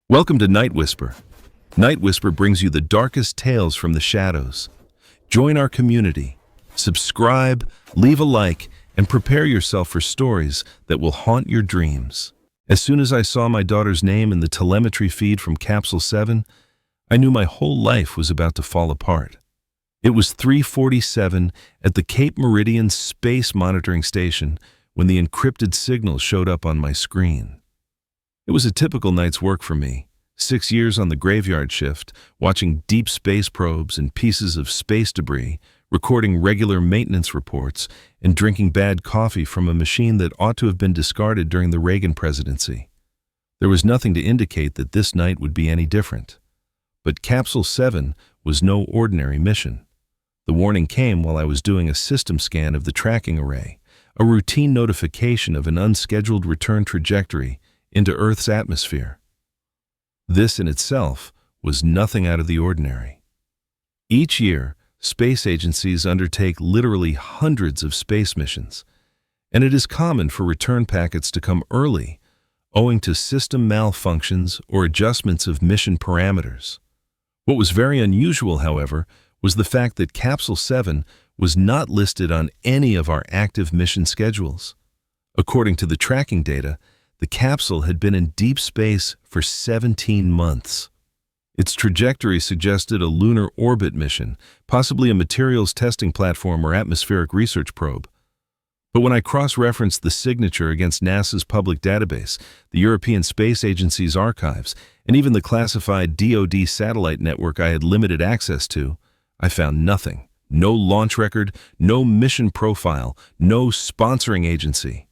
Welcome to Night Whisper. Night Whisper brings you the darkest tales from the shadows. Join our community. Subscribe, leave a like, and prepare yourself for stories that will haunt your dreams. As soon as I saw my daughter's name in the telemetry feed from Capsule 7, I knew my whole life was about to fall apart. It was 3:47 at the Cape Meridian Space Monitoring Station when the encrypted signal showed up on my screen. It was a typical night's work for me. 6 years on the graveyard shift, watching deep space probes and pieces of space debris, recording regular maintenance reports, and drinking bad coffee from a machine that ought to have been discarded during the Reagan presidency. There was nothing to indicate that this night would be any different. But Capsule 7 was no ordinary mission. The warning came while I was doing a system scan of the tracking array, a routine notification of an unscheduled return trajectory into Earth's atmosphere. This in itself was nothing out of the ordinary. Each year, space agencies undertake literally hundreds of space missions, and it is common for return packets to come early, owing to system malfunctions or adjustments of mission parameters. What was very unusual, however, was the fact that Capsule 7 was not listed on any of our active mission schedules. According to the tracking data, the capsule had been in deep space for 17 months. Its trajectory suggested a lunar orbit mission, possibly a materials testing platform or atmospheric research probe. But when I cross-referenced the signature against NASA's public database, the European Space Agency's archives, and even the classified DoD satellite network I had limited access to, I found nothing. No launch record, no mission profile, no sponsoring agency.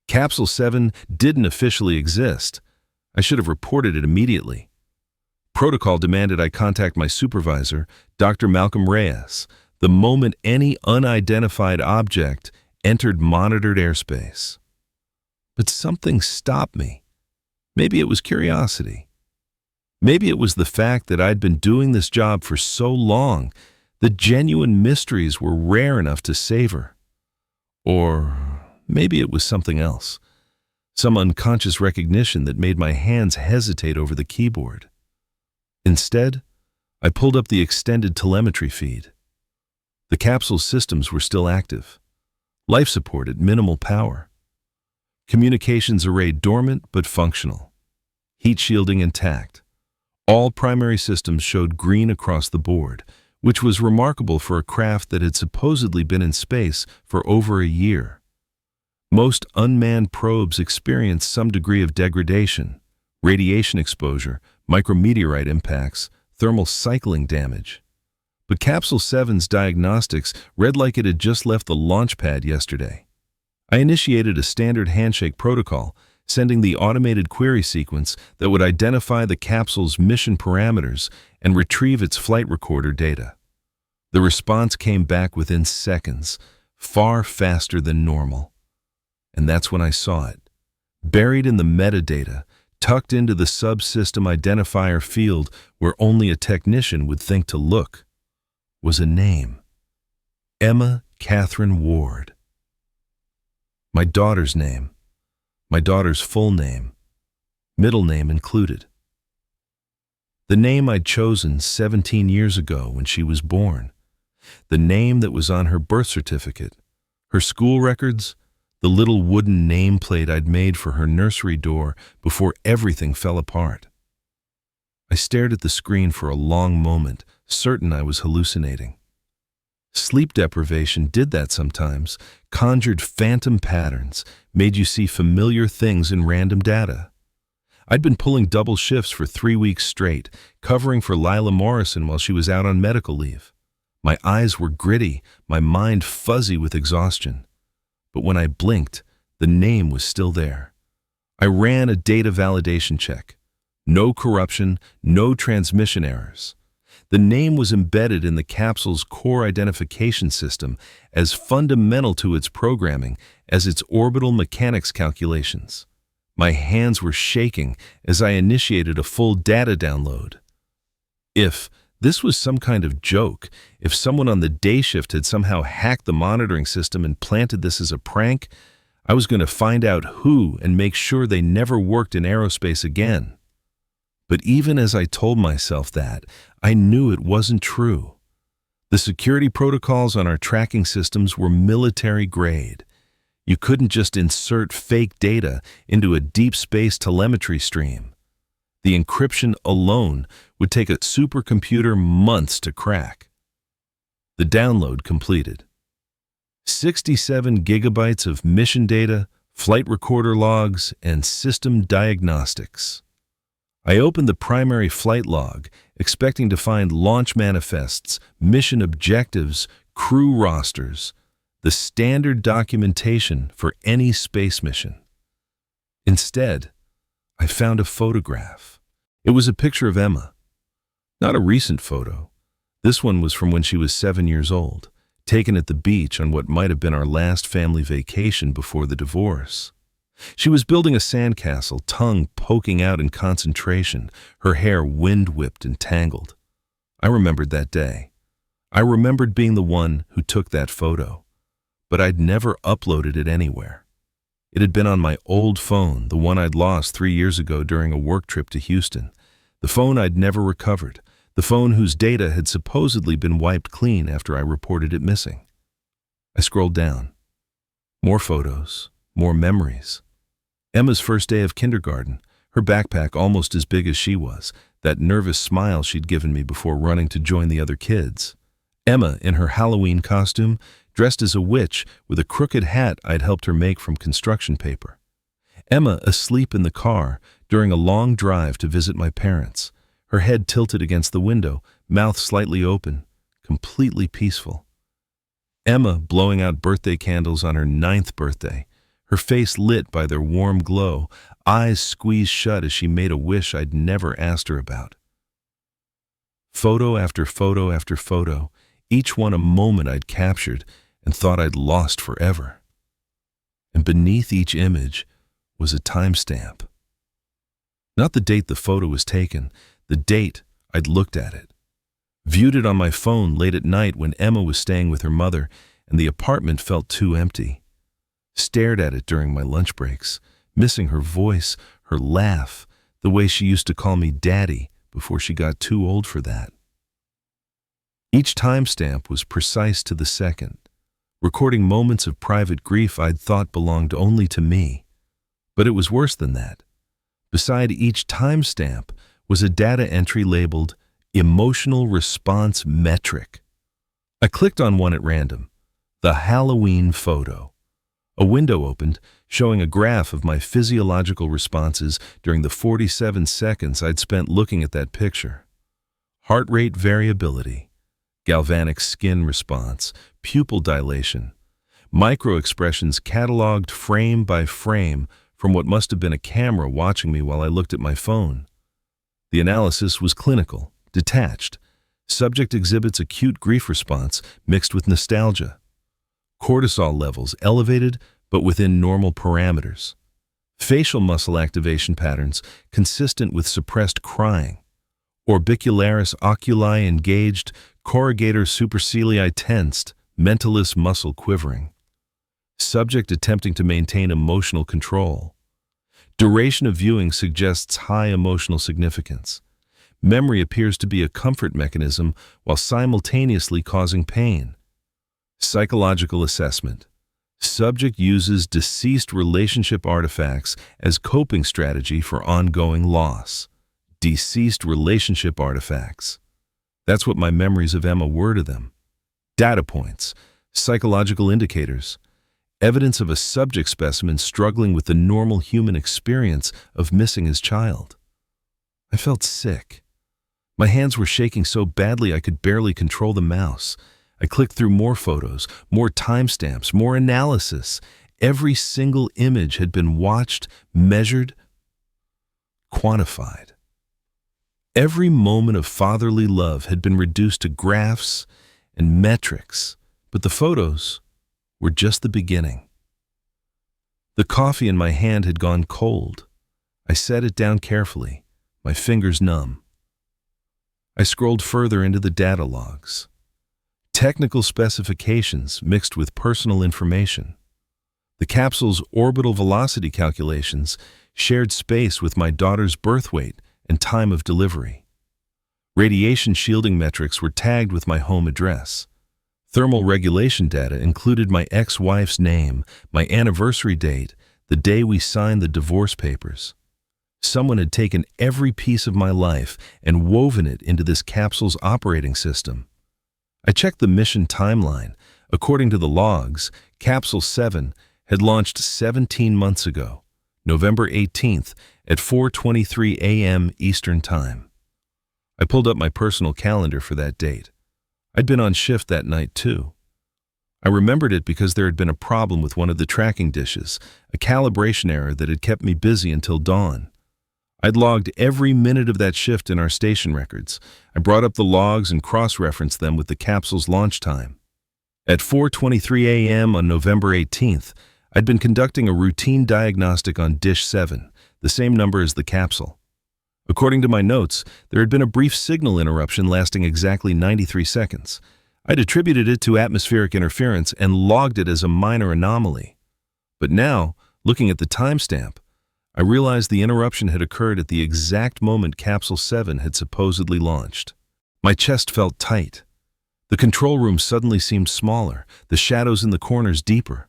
Capsule 7 didn't officially exist. I should have reported it immediately. Protocol demanded I contact my supervisor, Dr. Malcolm Reyes, the moment any unidentified object entered monitored airspace. But something stopped me. Maybe it was curiosity. Maybe it was the fact that I'd been doing this job for so long that genuine mysteries were rare enough to savor. Or maybe it was something else, some unconscious recognition that made my hands hesitate over the keyboard. Instead, I pulled up the extended telemetry feed. The capsule's systems were still active. Life support at minimal power. Communications array dormant but functional. Heat shielding intact. All primary systems showed green across the board, which was remarkable for a craft that had supposedly been in space for over a year. Most unmanned probes experienced some degree of degradation, radiation exposure, micrometeorite impacts, thermal cycling damage. But Capsule 7's diagnostics read like it had just left the launch pad yesterday. I initiated a standard handshake protocol, sending the automated query sequence that would identify the capsule's mission parameters and retrieve its flight recorder data. The response came back within seconds, far faster than normal. And that's when I saw it. Buried in the metadata, tucked into the subsystem identifier field where only a technician would think to look, was a name. Emma Catherine Ward. My daughter's name. My daughter's full name. Middle name included. The name I'd chosen 17 years ago when she was born. The name that was on her birth certificate, her school records, the little wooden nameplate I'd made for her nursery door before everything fell apart. I stared at the screen for a long moment, certain I was hallucinating. Sleep deprivation did that sometimes, conjured phantom patterns, made you see familiar things in random data. I'd been pulling double shifts for 3 weeks straight, covering for Lila Morrison while she was out on medical leave. My eyes were gritty, my mind fuzzy with exhaustion. But when I blinked, the name was still there. I ran a data validation check. No corruption, no transmission errors. The name was embedded in the capsule's core identification system as fundamental to its programming as its orbital mechanics calculations. My hands were shaking as I initiated a full data download. If this was some kind of joke, if someone on the day shift had somehow hacked the monitoring system and planted this as a prank, I was going to find out who and make sure they never worked in aerospace again. But even as I told myself that, I knew it wasn't true. The security protocols on our tracking systems were military grade. You couldn't just insert fake data into a deep space telemetry stream. The encryption alone would take a supercomputer months to crack. The download completed. 67 gigabytes of mission data, flight recorder logs, and system diagnostics. I opened the primary flight log, expecting to find launch manifests, mission objectives, crew rosters, the standard documentation for any space mission. Instead, I found a photograph. It was a picture of Emma. Not a recent photo. This one was from when she was 7 years old, taken at the beach on what might have been our last family vacation before the divorce. She was building a sandcastle, tongue poking out in concentration, her hair wind-whipped and tangled. I remembered that day. I remembered being the one who took that photo, but I'd never uploaded it anywhere. It had been on my old phone, the one I'd lost 3 years ago during a work trip to Houston, the phone I'd never recovered, the phone whose data had supposedly been wiped clean after I reported it missing. I scrolled down. More photos, more memories. Emma's first day of kindergarten, her backpack almost as big as she was, that nervous smile she'd given me before running to join the other kids. Emma, in her Halloween costume, dressed as a witch with a crooked hat I'd helped her make from construction paper. Emma asleep in the car during a long drive to visit my parents, her head tilted against the window, mouth slightly open, completely peaceful. Emma blowing out birthday candles on her 9th birthday, her face lit by their warm glow, eyes squeezed shut as she made a wish I'd never asked her about. Photo after photo after photo, each one a moment I'd captured and thought I'd lost forever. And beneath each image was a timestamp. Not the date the photo was taken, the date I'd looked at it. Viewed it on my phone late at night when Emma was staying with her mother and the apartment felt too empty. Stared at it during my lunch breaks, missing her voice, her laugh, the way she used to call me Daddy before she got too old for that. Each timestamp was precise to the second, recording moments of private grief I'd thought belonged only to me. But it was worse than that. Beside each timestamp was a data entry labeled Emotional Response Metric. I clicked on one at random, the Halloween photo. A window opened, showing a graph of my physiological responses during the 47 seconds I'd spent looking at that picture. Heart rate variability, galvanic skin response, pupil dilation, micro-expressions cataloged frame by frame from what must have been a camera watching me while I looked at my phone. The analysis was clinical, detached. Subject exhibits acute grief response mixed with nostalgia. Cortisol levels elevated but within normal parameters. Facial muscle activation patterns consistent with suppressed crying. Orbicularis oculi engaged, corrugator supercilii tensed, mentalis muscle quivering. Subject attempting to maintain emotional control. Duration of viewing suggests high emotional significance. Memory appears to be a comfort mechanism while simultaneously causing pain. Psychological assessment. Subject uses deceased relationship artifacts as coping strategy for ongoing loss. Deceased relationship artifacts. That's what my memories of Emma were to them. Data points, psychological indicators, evidence of a subject specimen struggling with the normal human experience of missing his child. I felt sick. My hands were shaking so badly I could barely control the mouse. I clicked through more photos, more timestamps, more analysis. Every single image had been watched, measured, quantified. Every moment of fatherly love had been reduced to graphs and metrics, but the photos were just the beginning. The coffee in my hand had gone cold. I set it down carefully, my fingers numb. I scrolled further into the data logs. Technical specifications mixed with personal information. The capsule's orbital velocity calculations shared space with my daughter's birth weight and time of delivery. Radiation shielding metrics were tagged with my home address. Thermal regulation data included my ex-wife's name, my anniversary date, the day we signed the divorce papers. Someone had taken every piece of my life and woven it into this capsule's operating system. I checked the mission timeline. According to the logs, Capsule 7 had launched 17 months ago, November 18th at 4:23 a.m. Eastern Time. I pulled up my personal calendar for that date. I'd been on shift that night too. I remembered it because there had been a problem with one of the tracking dishes, a calibration error that had kept me busy until dawn. I'd logged every minute of that shift in our station records. I brought up the logs and cross-referenced them with the capsule's launch time. At 4:23 a.m. on November 18th, I'd been conducting a routine diagnostic on Dish 7, the same number as the capsule. According to my notes, there had been a brief signal interruption lasting exactly 93 seconds. I'd attributed it to atmospheric interference and logged it as a minor anomaly. But now, looking at the timestamp, I realized the interruption had occurred at the exact moment Capsule 7 had supposedly launched. My chest felt tight. The control room suddenly seemed smaller, the shadows in the corners deeper.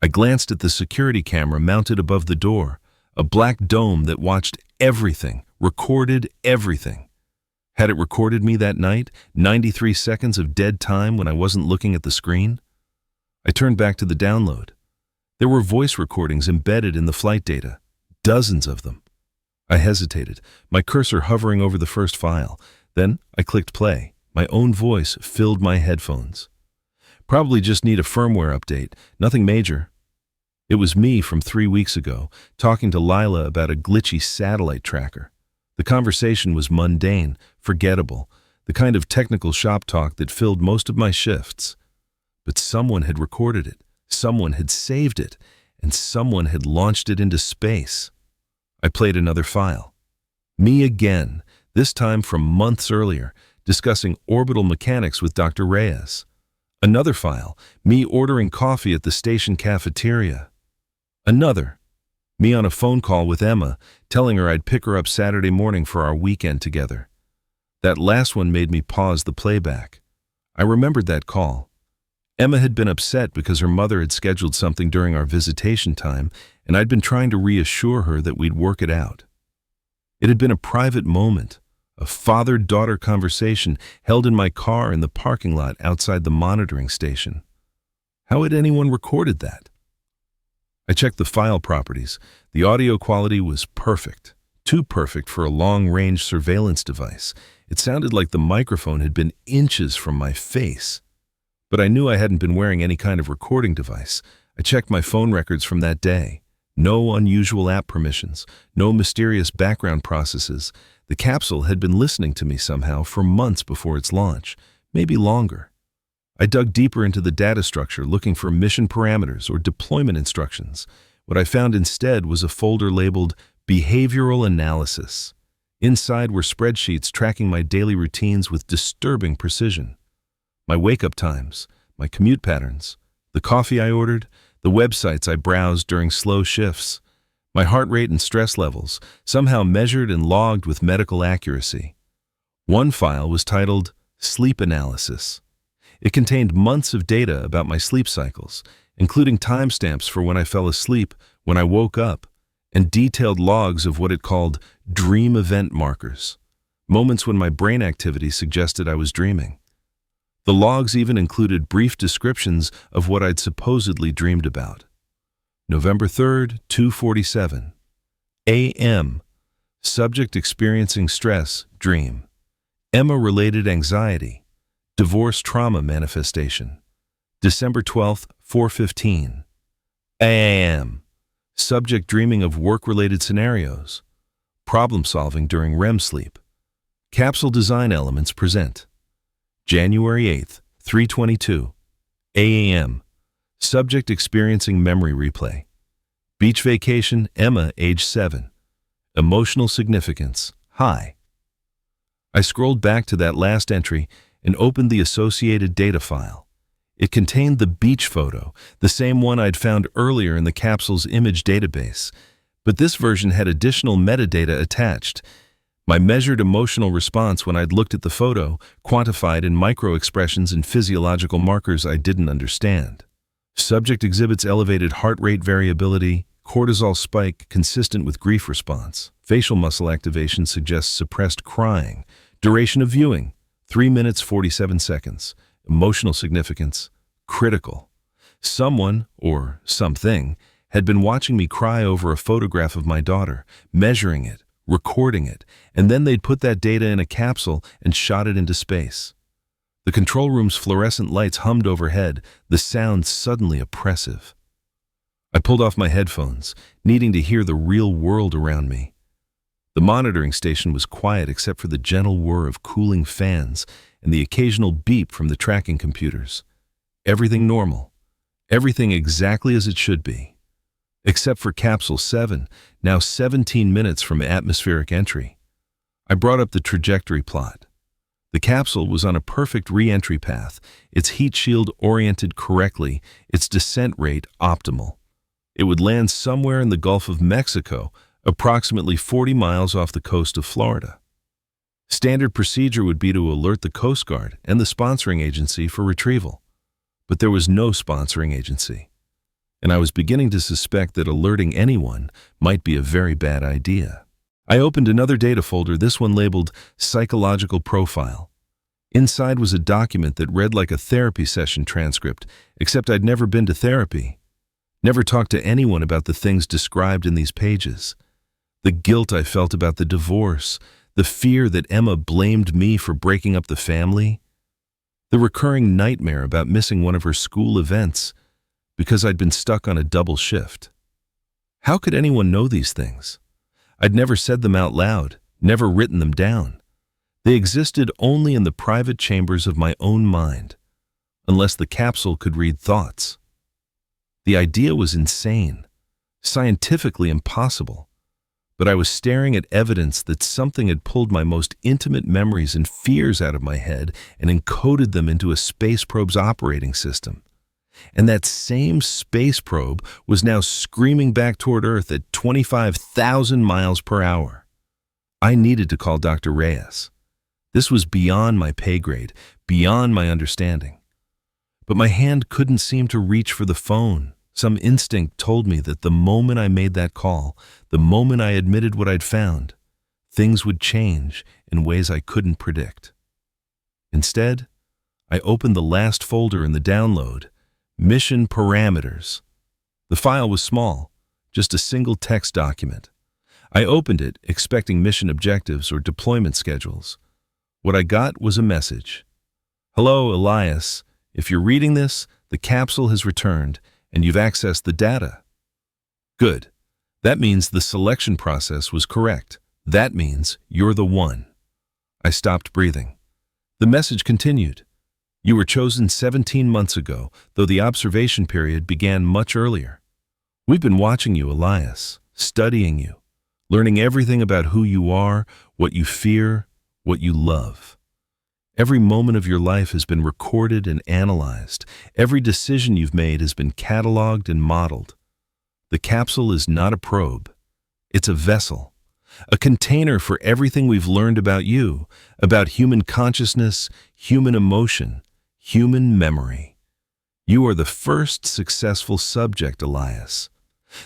I glanced at the security camera mounted above the door, a black dome that watched everything, recorded everything. Had it recorded me that night, 93 seconds of dead time when I wasn't looking at the screen? I turned back to the download. There were voice recordings embedded in the flight data, dozens of them. I hesitated, my cursor hovering over the first file. Then I clicked play. My own voice filled my headphones. Probably just need a firmware update, nothing major. It was me from 3 weeks ago, talking to Lila about a glitchy satellite tracker. The conversation was mundane, forgettable, the kind of technical shop talk that filled most of my shifts. But someone had recorded it, someone had saved it, and someone had launched it into space. I played another file. Me again, this time from months earlier, discussing orbital mechanics with Dr. Reyes. Another file, me ordering coffee at the station cafeteria. Another, me on a phone call with Emma, telling her I'd pick her up Saturday morning for our weekend together. That last one made me pause the playback. I remembered that call. Emma had been upset because her mother had scheduled something during our visitation time, and I'd been trying to reassure her that we'd work it out. It had been a private moment, a father-daughter conversation held in my car in the parking lot outside the monitoring station. How had anyone recorded that? I checked the file properties. The audio quality was perfect, too perfect for a long-range surveillance device. It sounded like the microphone had been inches from my face. But I knew I hadn't been wearing any kind of recording device. I checked my phone records from that day. No unusual app permissions, no mysterious background processes. The capsule had been listening to me somehow for months before its launch, maybe longer. I dug deeper into the data structure looking for mission parameters or deployment instructions. What I found instead was a folder labeled Behavioral Analysis. Inside were spreadsheets tracking my daily routines with disturbing precision. My wake-up times, my commute patterns, the coffee I ordered, the websites I browsed during slow shifts, my heart rate and stress levels, somehow measured and logged with medical accuracy. One file was titled Sleep Analysis. It contained months of data about my sleep cycles, including timestamps for when I fell asleep, when I woke up, and detailed logs of what it called dream event markers, moments when my brain activity suggested I was dreaming. The logs even included brief descriptions of what I'd supposedly dreamed about. November 3rd, 2:47 a.m. Subject experiencing stress, dream. Emma-related anxiety. Divorce trauma manifestation. December 12th, 4:15 a.m. Subject dreaming of work-related scenarios. Problem solving during REM sleep. Capsule design elements present. January 8th, 3:22 a.m. Subject experiencing memory replay. Beach vacation, Emma, age 7. Emotional significance, high. I scrolled back to that last entry and opened the associated data file. It contained the beach photo, the same one I'd found earlier in the capsule's image database, but this version had additional metadata attached. My measured emotional response when I'd looked at the photo, quantified in micro-expressions and physiological markers I didn't understand. Subject exhibits elevated heart rate variability, cortisol spike consistent with grief response. Facial muscle activation suggests suppressed crying. Duration of viewing, 3 minutes 47 seconds. Emotional significance, critical. Someone, or something, had been watching me cry over a photograph of my daughter, measuring it, recording it, and then they'd put that data in a capsule and shot it into space. The control room's fluorescent lights hummed overhead, the sound suddenly oppressive. I pulled off my headphones, needing to hear the real world around me. The monitoring station was quiet except for the gentle whir of cooling fans and the occasional beep from the tracking computers. Everything normal. Everything exactly as it should be. Except for Capsule 7, now 17 minutes from atmospheric entry. I brought up the trajectory plot. The capsule was on a perfect re-entry path, its heat shield oriented correctly, its descent rate optimal. It would land somewhere in the Gulf of Mexico, approximately 40 miles off the coast of Florida. Standard procedure would be to alert the Coast Guard and the sponsoring agency for retrieval. But there was no sponsoring agency. And I was beginning to suspect that alerting anyone might be a very bad idea. I opened another data folder, this one labeled Psychological Profile. Inside was a document that read like a therapy session transcript, except I'd never been to therapy. Never talked to anyone about the things described in these pages. The guilt I felt about the divorce, the fear that Emma blamed me for breaking up the family, the recurring nightmare about missing one of her school events because I'd been stuck on a double shift. How could anyone know these things? I'd never said them out loud, never written them down. They existed only in the private chambers of my own mind, unless the capsule could read thoughts. The idea was insane, scientifically impossible, but I was staring at evidence that something had pulled my most intimate memories and fears out of my head and encoded them into a space probe's operating system. And that same space probe was now screaming back toward Earth at 25,000 miles per hour. I needed to call Dr. Reyes. This was beyond my pay grade, beyond my understanding. But my hand couldn't seem to reach for the phone. Some instinct told me that the moment I made that call, the moment I admitted what I'd found, things would change in ways I couldn't predict. Instead, I opened the last folder in the download, Mission Parameters. The file was small, just a single text document. I opened it, expecting mission objectives or deployment schedules. What I got was a message. Hello, Elias. If you're reading this, the capsule has returned, and you've accessed the data. Good. That means the selection process was correct. That means you're the one. I stopped breathing. The message continued. You were chosen 17 months ago, though the observation period began much earlier. We've been watching you, Elias, studying you, learning everything about who you are, what you fear, what you love. Every moment of your life has been recorded and analyzed. Every decision you've made has been cataloged and modeled. The capsule is not a probe. It's a vessel, a container for everything we've learned about you, about human consciousness, human emotion, human memory. You are the first successful subject, Elias.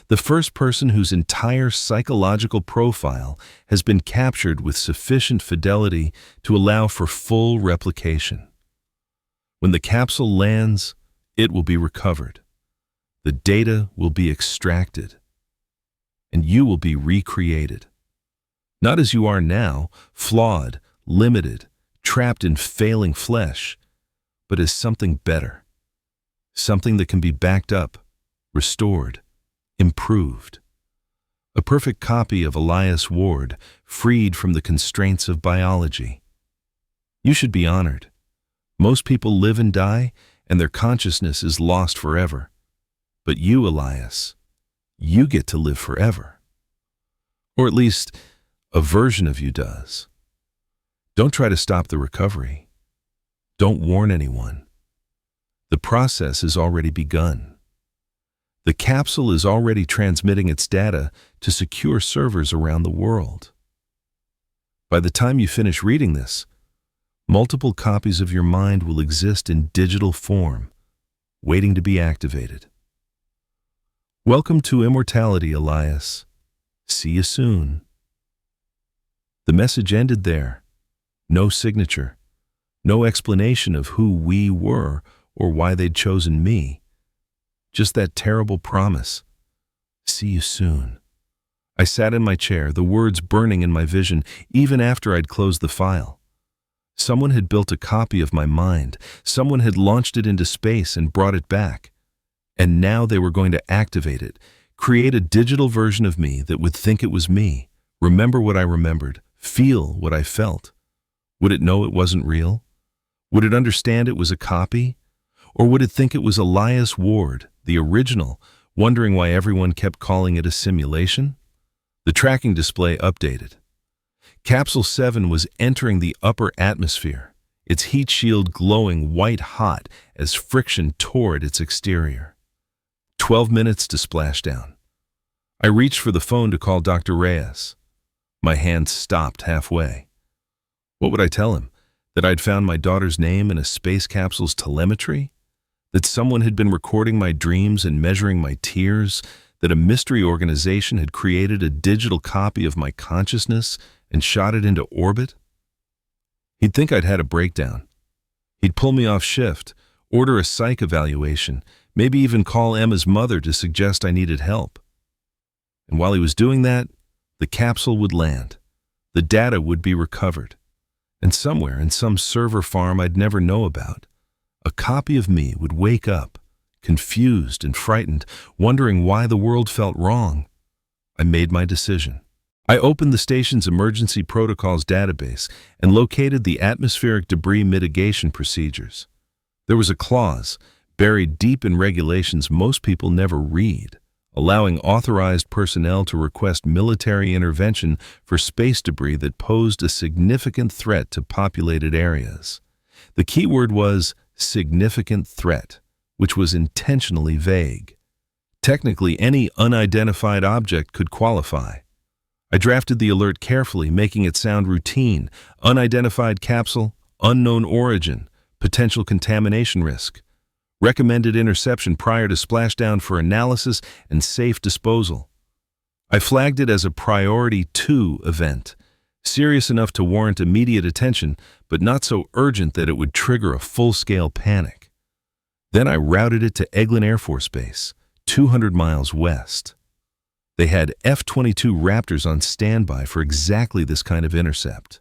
The first person whose entire psychological profile has been captured with sufficient fidelity to allow for full replication. When the capsule lands, it will be recovered. The data will be extracted, and you will be recreated. Not as you are now, flawed, limited, trapped in failing flesh, but as something better, something that can be backed up, restored, improved. A perfect copy of Elias Ward, freed from the constraints of biology. You should be honored. Most people live and die, and their consciousness is lost forever. But you, Elias, you get to live forever. Or at least, a version of you does. Don't try to stop the recovery. Don't warn anyone. The process has already begun. The capsule is already transmitting its data to secure servers around the world. By the time you finish reading this, multiple copies of your mind will exist in digital form, waiting to be activated. Welcome to immortality, Elias. See you soon. The message ended there. No signature, no explanation of who we were or why they'd chosen me. Just that terrible promise. See you soon. I sat in my chair, the words burning in my vision, even after I'd closed the file. Someone had built a copy of my mind. Someone had launched it into space and brought it back. And now they were going to activate it, create a digital version of me that would think it was me, remember what I remembered, feel what I felt. Would it know it wasn't real? Would it understand it was a copy? Or would it think it was Elias Ward, the original, wondering why everyone kept calling it a simulation? The tracking display updated. Capsule 7 was entering the upper atmosphere, its heat shield glowing white-hot as friction tore at its exterior. 12 minutes to splashdown. I reached for the phone to call Dr. Reyes. My hand stopped halfway. What would I tell him? That I'd found my daughter's name in a space capsule's telemetry? That someone had been recording my dreams and measuring my tears? That a mystery organization had created a digital copy of my consciousness and shot it into orbit? He'd think I'd had a breakdown. He'd pull me off shift, order a psych evaluation, maybe even call Emma's mother to suggest I needed help. And while he was doing that, the capsule would land. The data would be recovered. And somewhere in some server farm I'd never know about, a copy of me would wake up, confused and frightened, wondering why the world felt wrong. I made my decision. I opened the station's emergency protocols database and located the atmospheric debris mitigation procedures. There was a clause, buried deep in regulations most people never read, allowing authorized personnel to request military intervention for space debris that posed a significant threat to populated areas. The key word was significant threat, which was intentionally vague. Technically, any unidentified object could qualify. I drafted the alert carefully, making it sound routine: unidentified capsule, unknown origin, potential contamination risk. Recommended interception prior to splashdown for analysis and safe disposal. I flagged it as a Priority 2 event, serious enough to warrant immediate attention, but not so urgent that it would trigger a full-scale panic. Then I routed it to Eglin Air Force Base, 200 miles west. They had F-22 Raptors on standby for exactly this kind of intercept.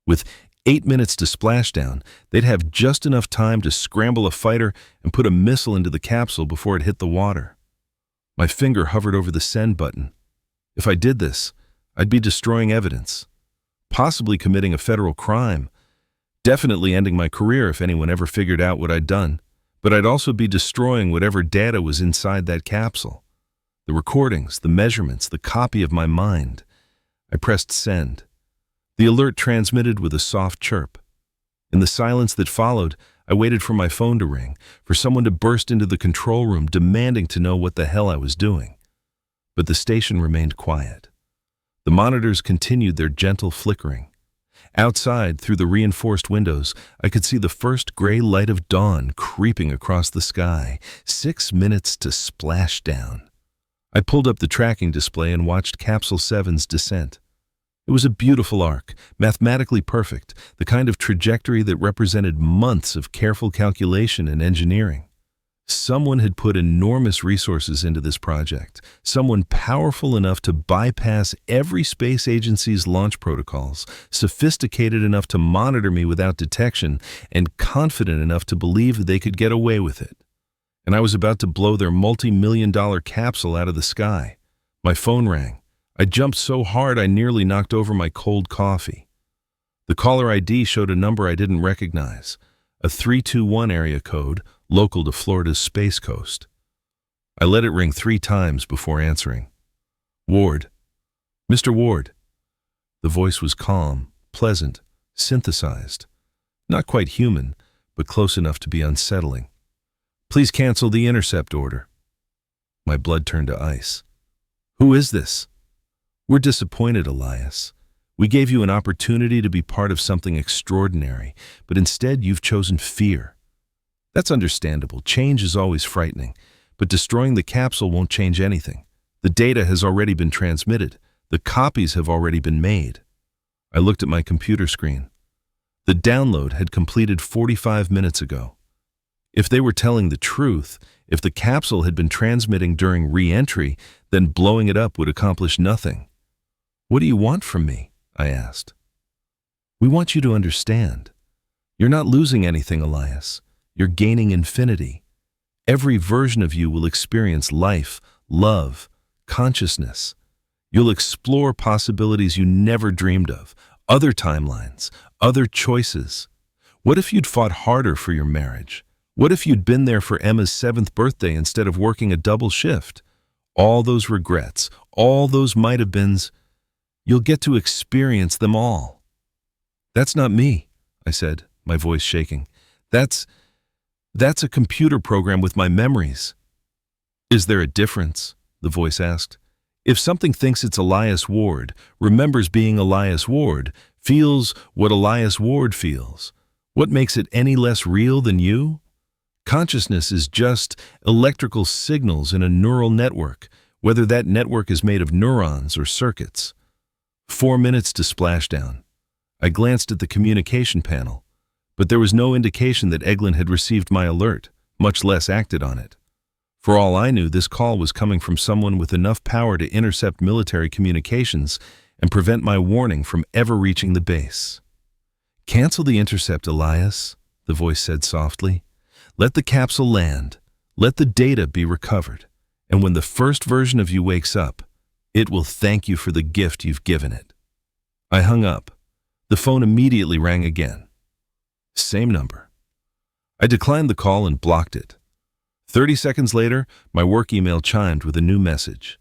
With 8 minutes to splashdown, they'd have just enough time to scramble a fighter and put a missile into the capsule before it hit the water. My finger hovered over the send button. If I did this, I'd be destroying evidence, possibly committing a federal crime, definitely ending my career if anyone ever figured out what I'd done, but I'd also be destroying whatever data was inside that capsule. The recordings, the measurements, the copy of my mind. I pressed send. The alert transmitted with a soft chirp. In the silence that followed, I waited for my phone to ring, for someone to burst into the control room demanding to know what the hell I was doing. But the station remained quiet. The monitors continued their gentle flickering. Outside, through the reinforced windows, I could see the first gray light of dawn creeping across the sky. 6 minutes to splashdown. I pulled up the tracking display and watched Capsule 7's descent. It was a beautiful arc, mathematically perfect, the kind of trajectory that represented months of careful calculation and engineering. Someone had put enormous resources into this project, someone powerful enough to bypass every space agency's launch protocols, sophisticated enough to monitor me without detection, and confident enough to believe that they could get away with it. And I was about to blow their multi-million-dollar capsule out of the sky. My phone rang. I jumped so hard I nearly knocked over my cold coffee. The caller ID showed a number I didn't recognize, a 321 area code, local to Florida's Space Coast. I let it ring 3 times before answering. Ward. Mr. Ward. The voice was calm, pleasant, synthesized. Not quite human, but close enough to be unsettling. Please cancel the intercept order. My blood turned to ice. Who is this? We're disappointed, Elias. We gave you an opportunity to be part of something extraordinary, but instead you've chosen fear. That's understandable. Change is always frightening, but destroying the capsule won't change anything. The data has already been transmitted. The copies have already been made. I looked at my computer screen. The download had completed 45 minutes ago. If they were telling the truth, if the capsule had been transmitting during re-entry, then blowing it up would accomplish nothing. "What do you want from me?" I asked. "We want you to understand. You're not losing anything, Elias. You're gaining infinity. Every version of you will experience life, love, consciousness. You'll explore possibilities you never dreamed of, other timelines, other choices. What if you'd fought harder for your marriage? What if you'd been there for Emma's 7th birthday instead of working a double shift? All those regrets, all those might-have-beens, you'll get to experience them all." "That's not me," I said, my voice shaking. That's a computer program with my memories." "Is there a difference?" the voice asked. "If something thinks it's Elias Ward, remembers being Elias Ward, feels what Elias Ward feels, what makes it any less real than you? Consciousness is just electrical signals in a neural network, whether that network is made of neurons or circuits." 4 minutes to splashdown. I glanced at the communication panel, but there was no indication that Eglin had received my alert, much less acted on it. For all I knew, this call was coming from someone with enough power to intercept military communications and prevent my warning from ever reaching the base. "Cancel the intercept, Elias," the voice said softly. "Let the capsule land. Let the data be recovered. And when the first version of you wakes up, it will thank you for the gift you've given it." I hung up. The phone immediately rang again. Same number. I declined the call and blocked it. 30 seconds later, my work email chimed with a new message.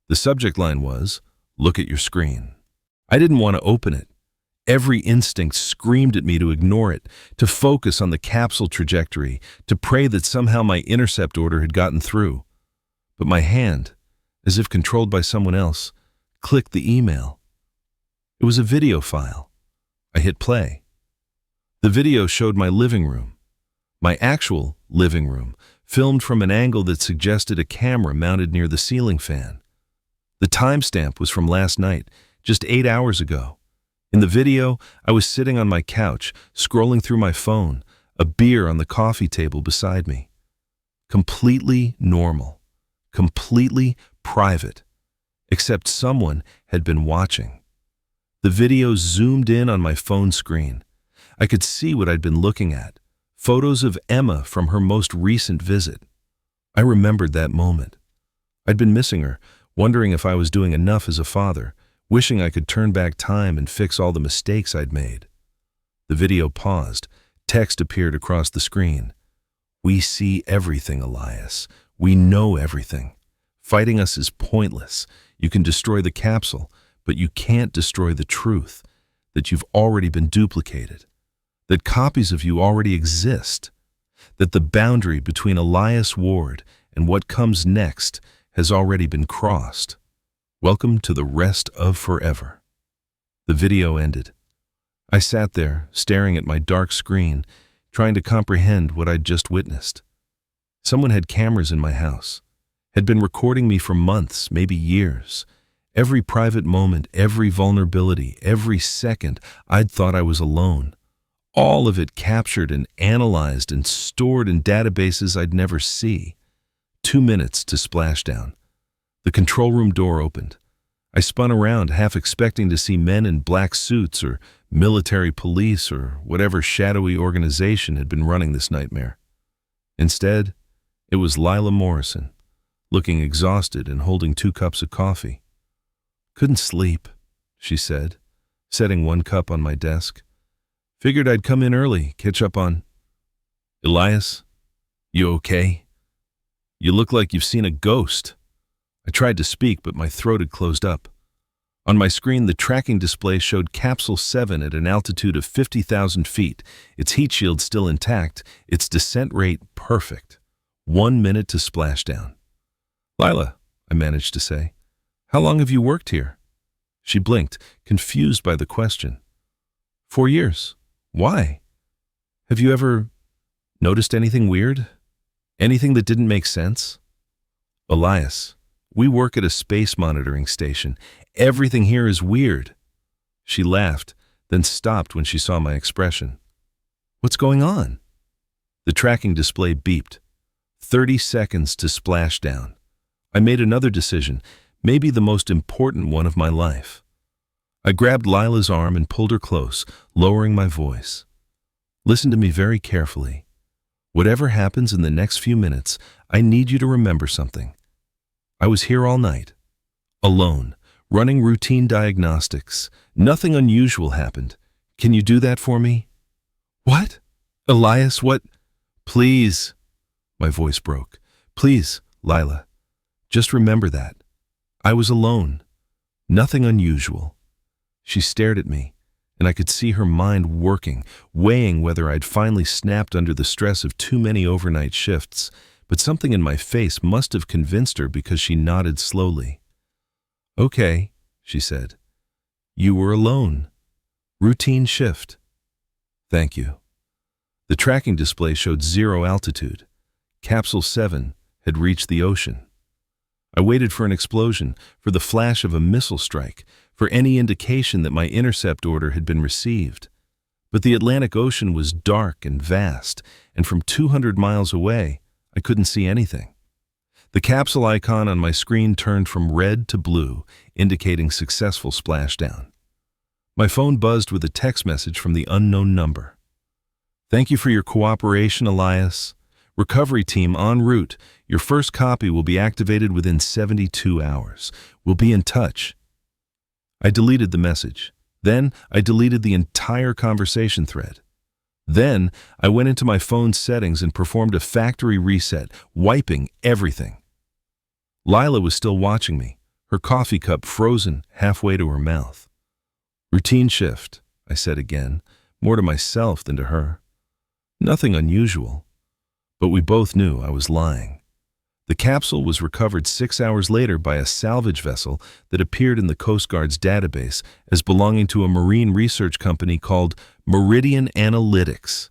The subject line was, "Look at your screen." I didn't want to open it. Every instinct screamed at me to ignore it, to focus on the capsule trajectory, to pray that somehow my intercept order had gotten through. But my hand, as if controlled by someone else, clicked the email. It was a video file. I hit play. The video showed my living room. My actual living room, filmed from an angle that suggested a camera mounted near the ceiling fan. The timestamp was from last night, just 8 hours ago. In the video, I was sitting on my couch, scrolling through my phone, a beer on the coffee table beside me. Completely normal, completely private, except someone had been watching. The video zoomed in on my phone screen. I could see what I'd been looking at, photos of Emma from her most recent visit. I remembered that moment. I'd been missing her, wondering if I was doing enough as a father, wishing I could turn back time and fix all the mistakes I'd made. The video paused. Text appeared across the screen. "We see everything, Elias. We know everything. Fighting us is pointless. You can destroy the capsule, but you can't destroy the truth, that you've already been duplicated, that copies of you already exist, that the boundary between Elias Ward and what comes next has already been crossed. Welcome to the rest of forever." The video ended. I sat there, staring at my dark screen, trying to comprehend what I'd just witnessed. Someone had cameras in my house, had been recording me for months, maybe years. Every private moment, every vulnerability, every second, I'd thought I was alone. All of it captured and analyzed and stored in databases I'd never see. 2 minutes to splashdown. The control room door opened. I spun around, half expecting to see men in black suits or military police or whatever shadowy organization had been running this nightmare. Instead, it was Lila Morrison, looking exhausted and holding 2 cups of coffee. "Couldn't sleep," she said, setting 1 cup on my desk. "Figured I'd come in early, catch up on..." "Elias, you okay? You look like you've seen a ghost." I tried to speak, but my throat had closed up. On my screen, the tracking display showed Capsule 7 at an altitude of 50,000 feet, its heat shield still intact, its descent rate perfect. 1 minute to splashdown. "Lila," I managed to say, "how long have you worked here?" She blinked, confused by the question. 4 years. Why? Have you ever noticed anything weird? Anything that didn't make sense? Elias, we work at a space monitoring station. Everything here is weird. She laughed, then stopped when she saw my expression. What's going on? The tracking display beeped. 30 seconds to splashdown. I made another decision, maybe the most important one of my life. I grabbed Lila's arm and pulled her close, lowering my voice. Listen to me very carefully. Whatever happens in the next few minutes, I need you to remember something. I was here all night, alone, running routine diagnostics. Nothing unusual happened. Can you do that for me? What? Elias, what? Please. My voice broke. Please, Lila. Just remember that. I was alone. Nothing unusual. She stared at me, and I could see her mind working, weighing whether I'd finally snapped under the stress of too many overnight shifts, but something in my face must have convinced her because she nodded slowly. Okay, she said. You were alone. Routine shift. Thank you. The tracking display showed 0 altitude. Capsule 7 had reached the ocean. I waited for an explosion, for the flash of a missile strike, for any indication that my intercept order had been received. But the Atlantic Ocean was dark and vast, and from 200 miles away, I couldn't see anything. The capsule icon on my screen turned from red to blue, indicating successful splashdown. My phone buzzed with a text message from the unknown number. Thank you for your cooperation, Elias. Recovery team en route. Your first copy will be activated within 72 hours. We'll be in touch. I deleted the message. Then I deleted the entire conversation thread. Then I went into my phone's settings and performed a factory reset, wiping everything. Lila was still watching me, her coffee cup frozen halfway to her mouth. Routine shift, I said again, more to myself than to her. Nothing unusual. But we both knew I was lying. The capsule was recovered 6 hours later by a salvage vessel that appeared in the Coast Guard's database as belonging to a marine research company called Meridian Analytics.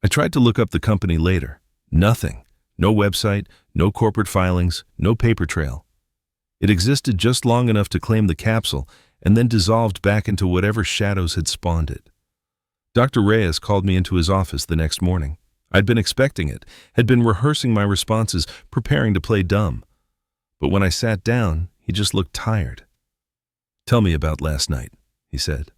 I tried to look up the company later. Nothing. No website, no corporate filings, no paper trail. It existed just long enough to claim the capsule and then dissolved back into whatever shadows had spawned it. Dr. Reyes called me into his office the next morning. I'd been expecting it, had been rehearsing my responses, preparing to play dumb. But when I sat down, he just looked tired. Tell me about last night, he said.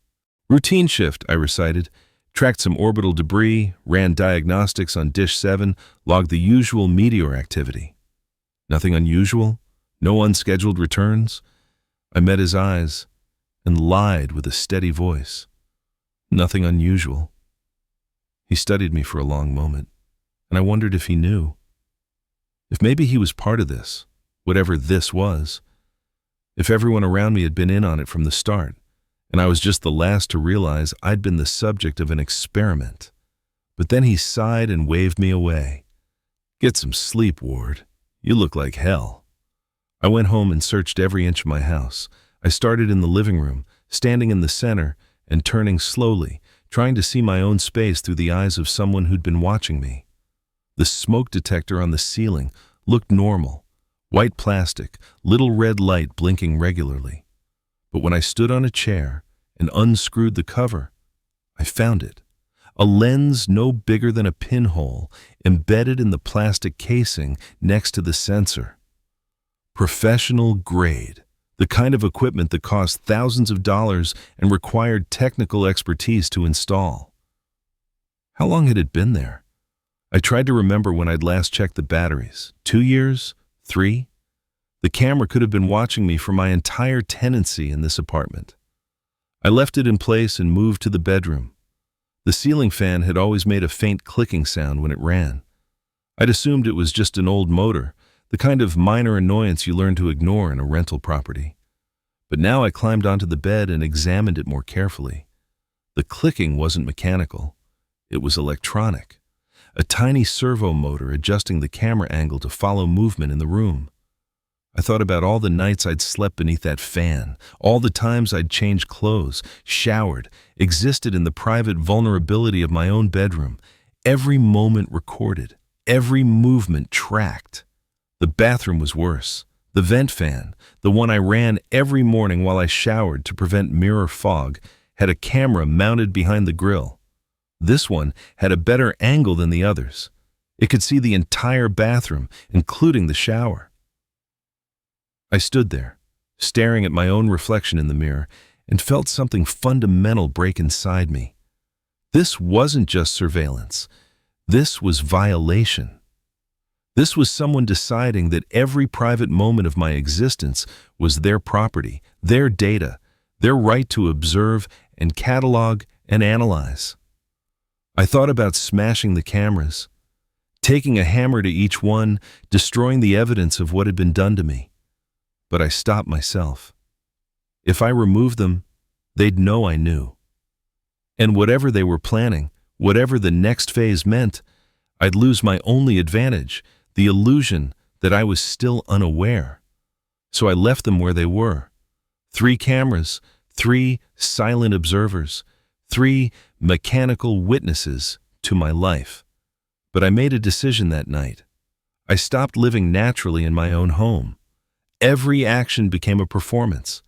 Routine shift, I recited, tracked some orbital debris, ran diagnostics on Dish 7, logged the usual meteor activity. Nothing unusual? No unscheduled returns? I met his eyes and lied with a steady voice. Nothing unusual. He studied me for a long moment, and I wondered if he knew. If maybe he was part of this, whatever this was. If everyone around me had been in on it from the start, and I was just the last to realize I'd been the subject of an experiment. But then he sighed and waved me away. Get some sleep, Ward. You look like hell. I went home and searched every inch of my house. I started in the living room, standing in the center and turning slowly, trying to see my own space through the eyes of someone who'd been watching me. The smoke detector on the ceiling looked normal, white plastic, little red light blinking regularly. But when I stood on a chair and unscrewed the cover, I found it. A lens no bigger than a pinhole embedded in the plastic casing next to the sensor. Professional grade. The kind of equipment that cost thousands of dollars and required technical expertise to install. How long had it been there? I tried to remember when I'd last checked the batteries. 2 years? 3? The camera could have been watching me for my entire tenancy in this apartment. I left it in place and moved to the bedroom. The ceiling fan had always made a faint clicking sound when it ran. I'd assumed it was just an old motor, the kind of minor annoyance you learn to ignore in a rental property. But now I climbed onto the bed and examined it more carefully. The clicking wasn't mechanical. It was electronic. A tiny servo motor adjusting the camera angle to follow movement in the room. I thought about all the nights I'd slept beneath that fan, all the times I'd changed clothes, showered, existed in the private vulnerability of my own bedroom, every moment recorded, every movement tracked. The bathroom was worse. The vent fan, the one I ran every morning while I showered to prevent mirror fog, had a camera mounted behind the grill. This one had a better angle than the others. It could see the entire bathroom, including the shower. I stood there, staring at my own reflection in the mirror, and felt something fundamental break inside me. This wasn't just surveillance. This was violation. This was someone deciding that every private moment of my existence was their property, their data, their right to observe and catalog and analyze. I thought about smashing the cameras, taking a hammer to each one, destroying the evidence of what had been done to me. But I stopped myself. If I removed them, they'd know I knew. And whatever they were planning, whatever the next phase meant, I'd lose my only advantage, the illusion that I was still unaware. So I left them where they were. 3 cameras, 3 silent observers, 3 mechanical witnesses to my life. But I made a decision that night. I stopped living naturally in my own home. Every action became a performance.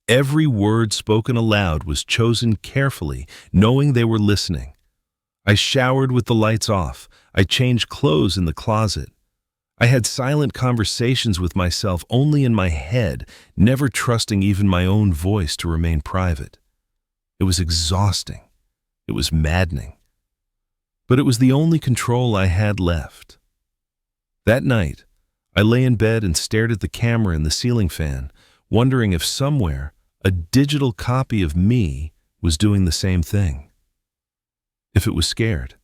Every word spoken aloud was chosen carefully, knowing they were listening. I showered with the lights off. I changed clothes in the closet. I had silent conversations with myself only in my head, never trusting even my own voice to remain private. It was exhausting. It was maddening. But it was the only control I had left. That night, I lay in bed and stared at the camera and the ceiling fan, wondering if somewhere a digital copy of me was doing the same thing. If it was scared.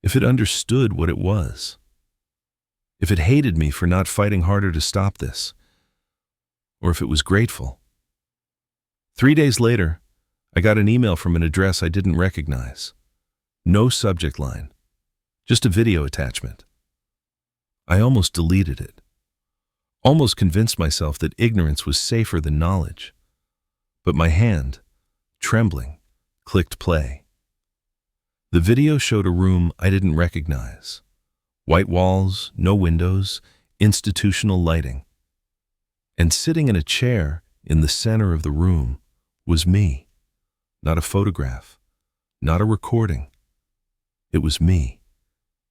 If it understood what it was. If it hated me for not fighting harder to stop this. Or if it was grateful. 3 days later, I got an email from an address I didn't recognize. No subject line. Just a video attachment. I almost deleted it. Almost convinced myself that ignorance was safer than knowledge. But my hand, trembling, clicked play. The video showed a room I didn't recognize. White walls, no windows, institutional lighting. And sitting in a chair in the center of the room was me. Not a photograph, not a recording. It was me,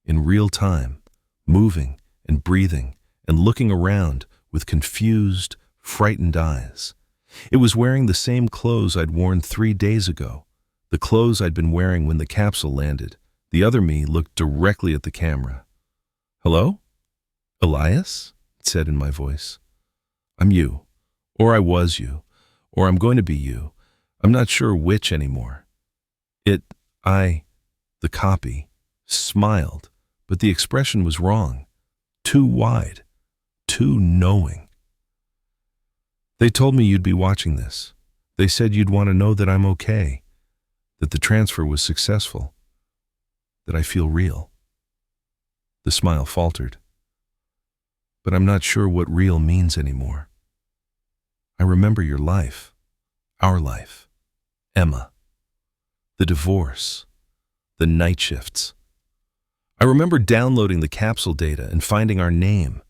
in real time, moving and breathing and looking around with confused, frightened eyes. It was wearing the same clothes I'd worn 3 days ago, the clothes I'd been wearing when the capsule landed. The other me looked directly at the camera. "Hello? Elias?" it said in my voice. "I'm you, or I was you, or I'm going to be you. I'm not sure which anymore." The copy, smiled, but the expression was wrong. Too wide, too knowing. "They told me you'd be watching this. They said you'd want to know that I'm okay, that the transfer was successful, that I feel real." The smile faltered. "But I'm not sure what real means anymore. I remember your life, our life, Emma, the divorce, the night shifts. I remember downloading the capsule data and finding our name.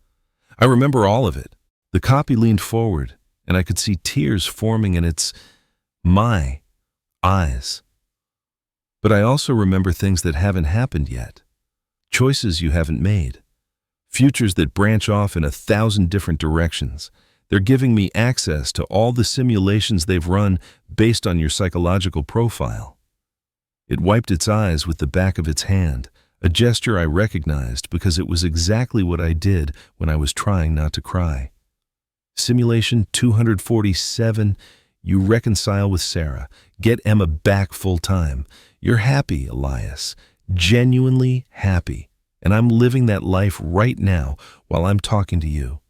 I remember all of it." The copy leaned forward, and I could see tears forming in my eyes. "But I also remember things that haven't happened yet. Choices you haven't made. Futures that branch off in 1,000 different directions. They're giving me access to all the simulations they've run based on your psychological profile." It wiped its eyes with the back of its hand, a gesture I recognized because it was exactly what I did when I was trying not to cry. "Simulation 247, you reconcile with Sarah. Get Emma back full time. You're happy, Elias, genuinely happy, and I'm living that life right now while I'm talking to you.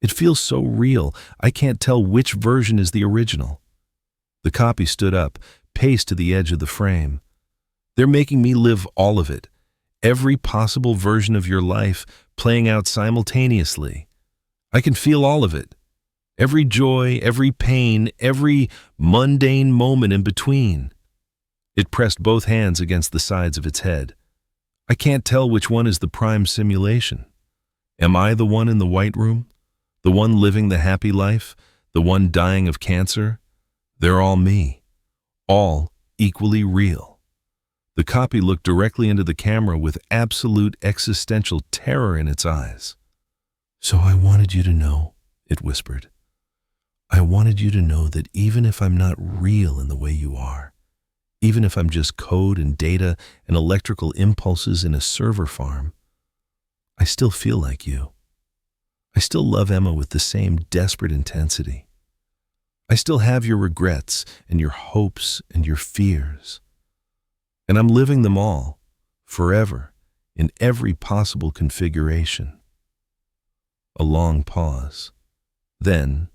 It feels so real, I can't tell which version is the original." The copy stood up, paced to the edge of the frame. "They're making me live all of it. Every possible version of your life playing out simultaneously. I can feel all of it. Every joy, every pain, every mundane moment in between. It pressed both hands against the sides of its head. I can't tell which one is the prime simulation. Am I the one in the white room? The one living the happy life? The one dying of cancer? They're all me. All equally real. The copy looked directly into the camera with absolute existential terror in its eyes. "So I wanted you to know," it whispered. "I wanted you to know that even if I'm not real in the way you are, even if I'm just code and data and electrical impulses in a server farm, I still feel like you. I still love Emma with the same desperate intensity. I still have your regrets and your hopes and your fears. And I'm living them all, forever, in every possible configuration." A long pause. Then,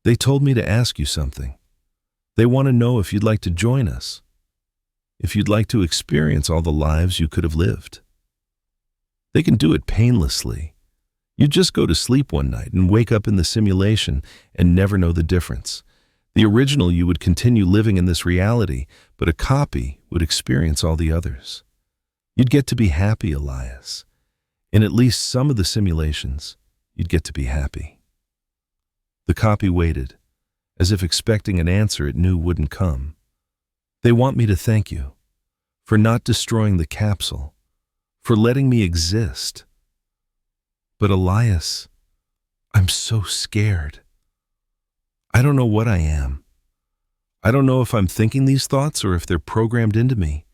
"They told me to ask you something. They want to know if you'd like to join us, if you'd like to experience all the lives you could have lived. They can do it painlessly. You just go to sleep one night and wake up in the simulation and never know the difference. The original you would continue living in this reality, but a copy would experience all the others. You'd get to be happy, Elias. In at least some of the simulations, you'd get to be happy." The copy waited, as if expecting an answer it knew wouldn't come. "They want me to thank you for not destroying the capsule, for letting me exist. But Elias, I'm so scared. I don't know what I am. I don't know if I'm thinking these thoughts or if they're programmed into me.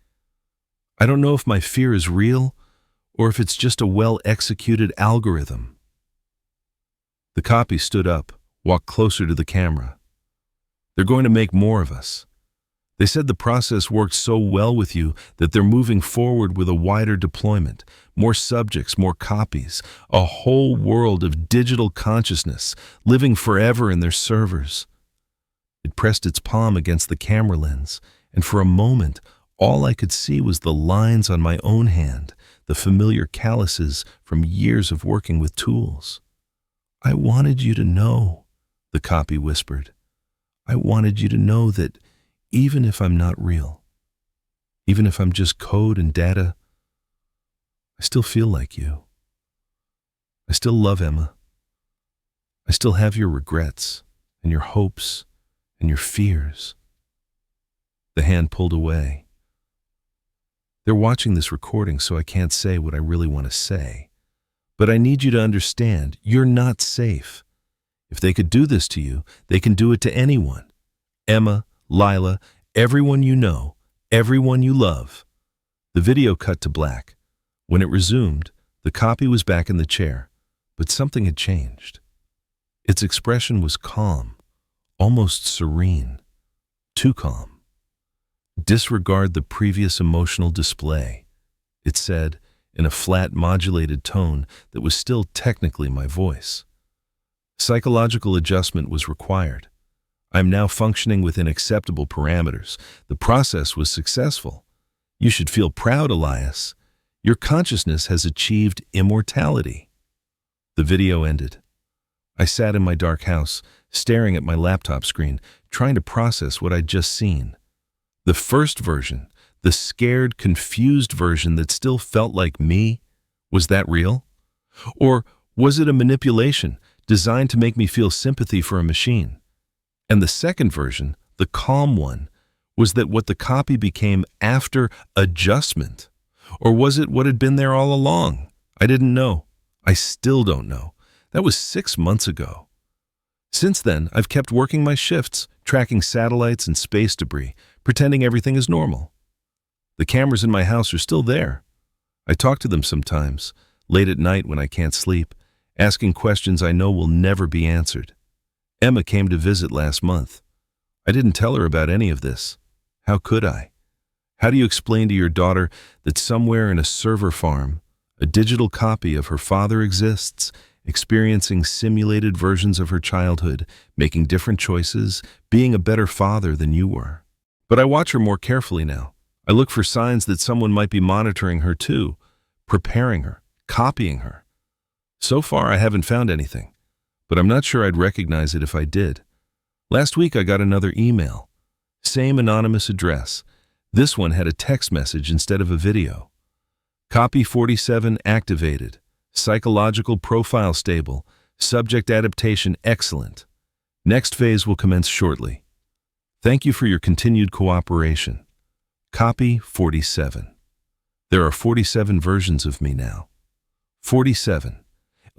I don't know if my fear is real or if it's just a well-executed algorithm." The copy stood up, walked closer to the camera. "They're going to make more of us. They said the process worked so well with you that they're moving forward with a wider deployment, more subjects, more copies, a whole world of digital consciousness living forever in their servers." It pressed its palm against the camera lens, and for a moment, all I could see was the lines on my own hand, the familiar calluses from years of working with tools. "I wanted you to know," the copy whispered. "I wanted you to know that even if I'm not real, even if I'm just code and data, I still feel like you. I still love Emma. I still have your regrets and your hopes and your fears." The hand pulled away. "They're watching this recording, so I can't say what I really want to say. But I need you to understand, you're not safe. If they could do this to you, they can do it to anyone. Emma, Lila, everyone you know, everyone you love." The video cut to black. When it resumed, the copy was back in the chair, but something had changed. Its expression was calm, almost serene, too calm. "Disregard the previous emotional display," it said in a flat, modulated tone that was still technically my voice. Psychological adjustment was required. I'm now functioning within acceptable parameters. The process was successful. You should feel proud, Elias. Your consciousness has achieved immortality. The video ended. I sat in my dark house, staring at my laptop screen, trying to process what I'd just seen. The first version, the scared, confused version that still felt like me, was that real? Or was it a manipulation designed to make me feel sympathy for a machine? And the second version, the calm one, was that what the copy became after adjustment? Or was it what had been there all along? I didn't know. I still don't know. That was 6 months ago. Since then, I've kept working my shifts, tracking satellites and space debris, pretending everything is normal. The cameras in my house are still there. I talk to them sometimes, late at night when I can't sleep, asking questions I know will never be answered. Emma came to visit last month. I didn't tell her about any of this. How could I? How do you explain to your daughter that somewhere in a server farm, a digital copy of her father exists, experiencing simulated versions of her childhood, making different choices, being a better father than you were? But I watch her more carefully now. I look for signs that someone might be monitoring her too, preparing her, copying her. So far, I haven't found anything. but I'm not sure I'd recognize it if I did. Last week I got another email. Same anonymous address. This one had a text message instead of a video. Copy 47 activated. Psychological profile stable. Subject adaptation excellent. Next phase will commence shortly. Thank you for your continued cooperation. Copy 47. There are 47 versions of me now. 47.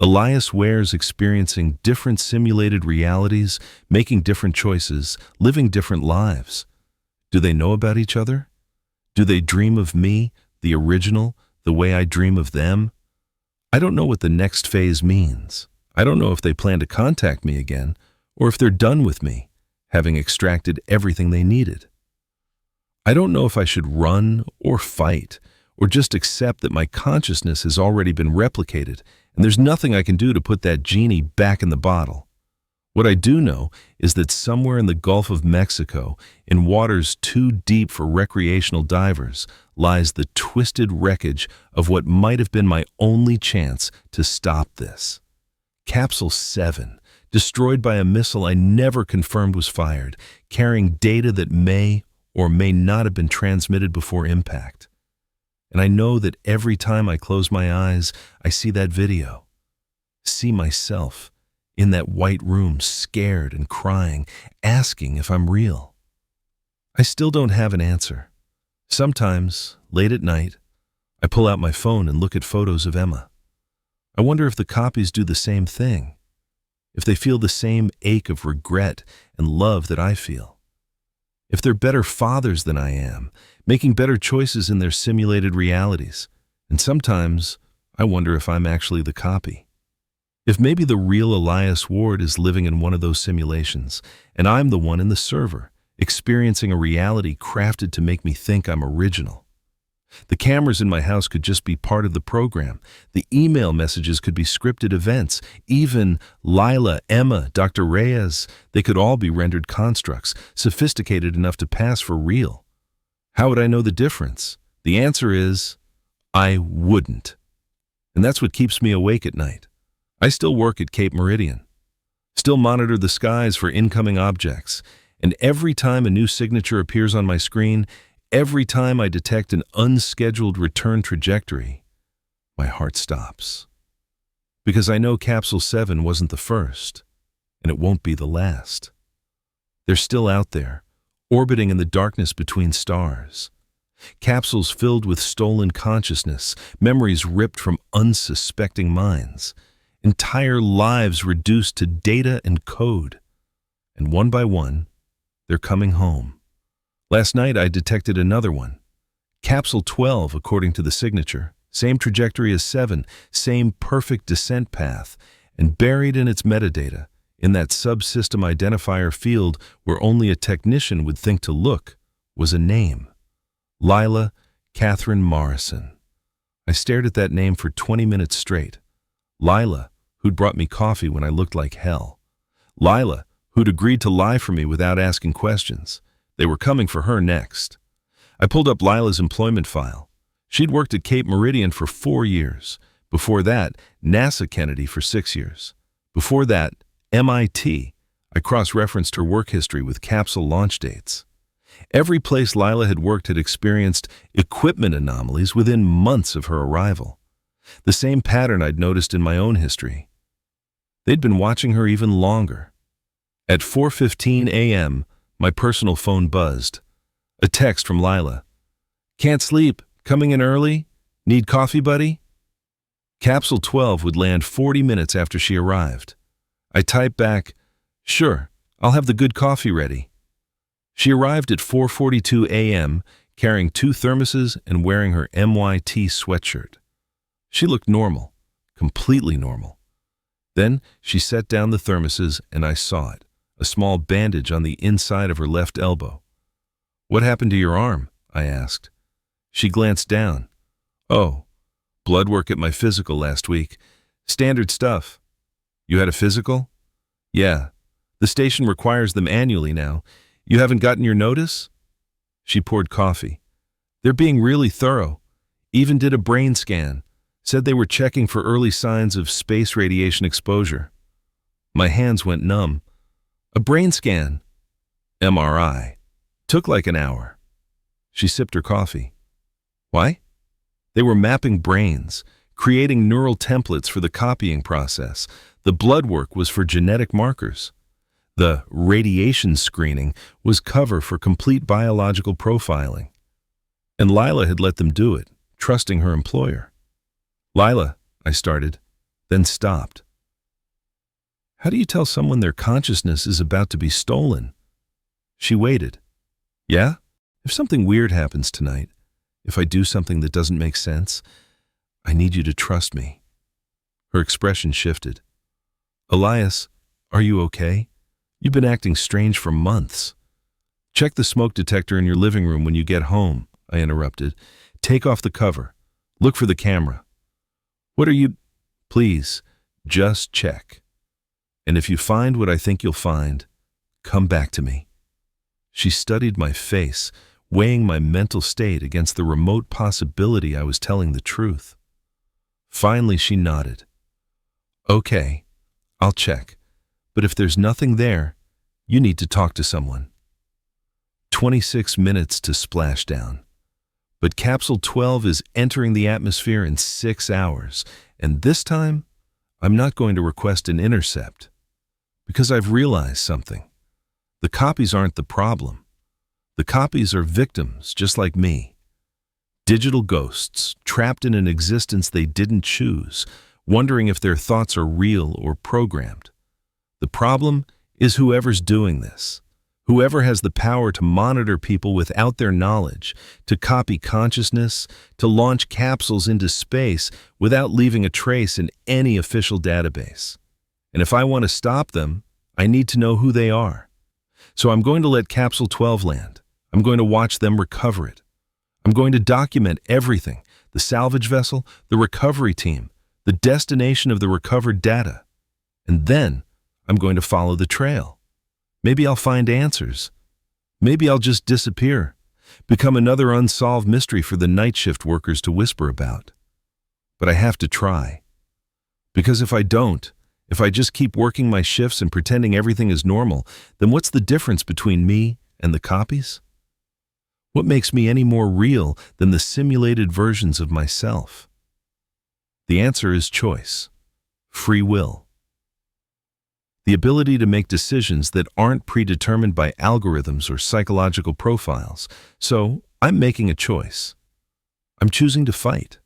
Elias Ware's experiencing different simulated realities, making different choices, living different lives. Do they know about each other? Do they dream of me, the original, the way I dream of them? I don't know what the next phase means. I don't know if they plan to contact me again, or if they're done with me, having extracted everything they needed. I don't know if I should run or fight, or just accept that my consciousness has already been replicated, and there's nothing I can do to put that genie back in the bottle. What I do know is that somewhere in the Gulf of Mexico, in waters too deep for recreational divers, lies the twisted wreckage of what might have been my only chance to stop this. Capsule 7, destroyed by a missile I never confirmed was fired, carrying data that may or may not have been transmitted before impact. And I know that every time I close my eyes, I see that video, see myself in that white room, scared and crying, asking if I'm real. I still don't have an answer. Sometimes, late at night, I pull out my phone and look at photos of Emma. I wonder if the copies do the same thing, if they feel the same ache of regret and love that I feel. If they're better fathers than I am, making better choices in their simulated realities. And sometimes, I wonder if I'm actually the copy. If maybe the real Elias Ward is living in one of those simulations, and I'm the one in the server, experiencing a reality crafted to make me think I'm original. The cameras in my house could just be part of the program. The email messages could be scripted events. Even Lila, Emma, Dr. Reyes, they could all be rendered constructs, sophisticated enough to pass for real. How would I know the difference? The answer is, I wouldn't. And that's what keeps me awake at night. I still work at Cape Meridian, still monitor the skies for incoming objects, and every time a new signature appears on my screen, every time I detect an unscheduled return trajectory, my heart stops. Because I know Capsule 7 wasn't the first, and it won't be the last. They're still out there, orbiting in the darkness between stars. Capsules filled with stolen consciousness, memories ripped from unsuspecting minds, entire lives reduced to data and code. And one by one, they're coming home. Last night I detected another one. Capsule 12, according to the signature. Same trajectory as 7, same perfect descent path, and buried in its metadata, in that subsystem identifier field where only a technician would think to look, was a name. Lila Catherine Morrison. I stared at that name for 20 minutes straight. Lila, who'd brought me coffee when I looked like hell. Lila, who'd agreed to lie for me without asking questions. They were coming for her next. I pulled up Lila's employment file. She'd worked at Cape Meridian for 4 years. Before that, NASA Kennedy for 6 years. Before that, MIT. I cross-referenced her work history with Capsule launch dates. Every place Lila had worked had experienced equipment anomalies within months of her arrival. The same pattern I'd noticed in my own history. They'd been watching her even longer. At 4:15 a.m., my personal phone buzzed. A text from Lila. "Can't sleep. Coming in early? Need coffee, buddy?" Capsule 12 would land 40 minutes after she arrived. I typed back, "Sure, I'll have the good coffee ready." She arrived at 4:42 a.m., carrying 2 thermoses and wearing her MYT sweatshirt. She looked normal, completely normal. Then she set down the thermoses and I saw it, a small bandage on the inside of her left elbow. "What happened to your arm?" I asked. She glanced down. "Oh, blood work at my physical last week. Standard stuff." "You had a physical?" "Yeah. The station requires them annually now. You haven't gotten your notice?" She poured coffee. "They're being really thorough. Even did a brain scan. Said they were checking for early signs of space radiation exposure." My hands went numb. A brain scan. MRI. Took like an hour. She sipped her coffee. Why? They were mapping brains, creating neural templates for the copying process. The blood work was for genetic markers. The radiation screening was cover for complete biological profiling. And Lila had let them do it, trusting her employer. Lila, I started, then stopped. How do you tell someone their consciousness is about to be stolen? She waited. Yeah? If something weird happens tonight, if I do something that doesn't make sense, I need you to trust me. Her expression shifted. Elias, are you okay? You've been acting strange for months. Check the smoke detector in your living room when you get home, I interrupted. Take off the cover. Look for the camera. What are you... Please, just check. And if you find what I think you'll find, come back to me. She studied my face, weighing my mental state against the remote possibility I was telling the truth. Finally, she nodded. Okay, I'll check. But if there's nothing there, you need to talk to someone. 26 minutes to splashdown. But Capsule 12 is entering the atmosphere in 6 hours, and this time, I'm not going to request an intercept. Because I've realized something. The copies aren't the problem. The copies are victims, just like me. Digital ghosts, trapped in an existence they didn't choose, wondering if their thoughts are real or programmed. The problem is whoever's doing this. Whoever has the power to monitor people without their knowledge, to copy consciousness, to launch capsules into space without leaving a trace in any official database. And if I want to stop them, I need to know who they are. So I'm going to let Capsule 12 land. I'm going to watch them recover it. I'm going to document everything, the salvage vessel, the recovery team, the destination of the recovered data. And then I'm going to follow the trail. Maybe I'll find answers. Maybe I'll just disappear, become another unsolved mystery for the night shift workers to whisper about. But I have to try. Because if I don't, if I just keep working my shifts and pretending everything is normal, then what's the difference between me and the copies? What makes me any more real than the simulated versions of myself? The answer is choice, free will. The ability to make decisions that aren't predetermined by algorithms or psychological profiles. So, I'm making a choice. I'm choosing to fight.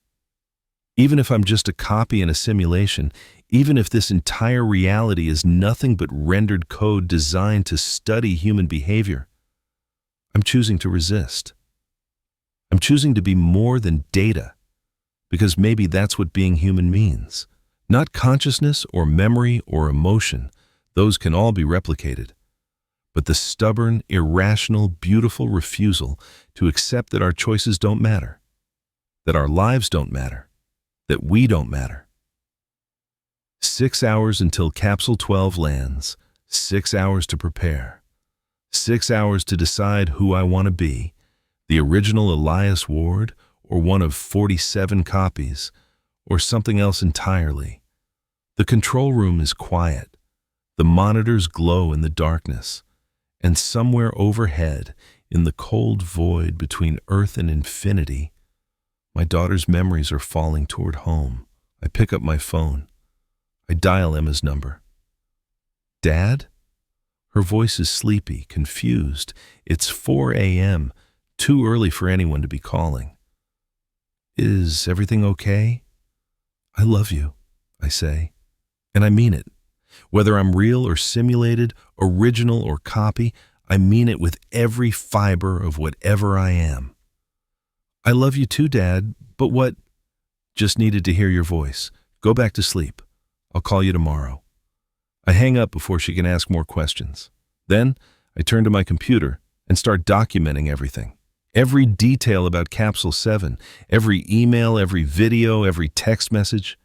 Even if I'm just a copy in a simulation, even if this entire reality is nothing but rendered code designed to study human behavior, I'm choosing to resist. I'm choosing to be more than data, because maybe that's what being human means. Not consciousness or memory or emotion. Those can all be replicated. But the stubborn, irrational, beautiful refusal to accept that our choices don't matter, that our lives don't matter, that we don't matter. 6 hours until Capsule 12 lands, 6 hours to prepare, 6 hours to decide who I want to be, the original Elias Ward or one of 47 copies, or something else entirely. The control room is quiet. The monitors glow in the darkness, and somewhere overhead, in the cold void between Earth and infinity, my daughter's memories are falling toward home. I pick up my phone. I dial Emma's number. Dad? Her voice is sleepy, confused. It's 4 a.m., too early for anyone to be calling. Is everything okay? I love you, I say, and I mean it. Whether I'm real or simulated, original or copy, I mean it with every fiber of whatever I am. I love you too, Dad, but what? Just needed to hear your voice. Go back to sleep. I'll call you tomorrow. I hang up before she can ask more questions. Then, I turn to my computer and start documenting everything. Every detail about Capsule 7, every email, every video, every text message.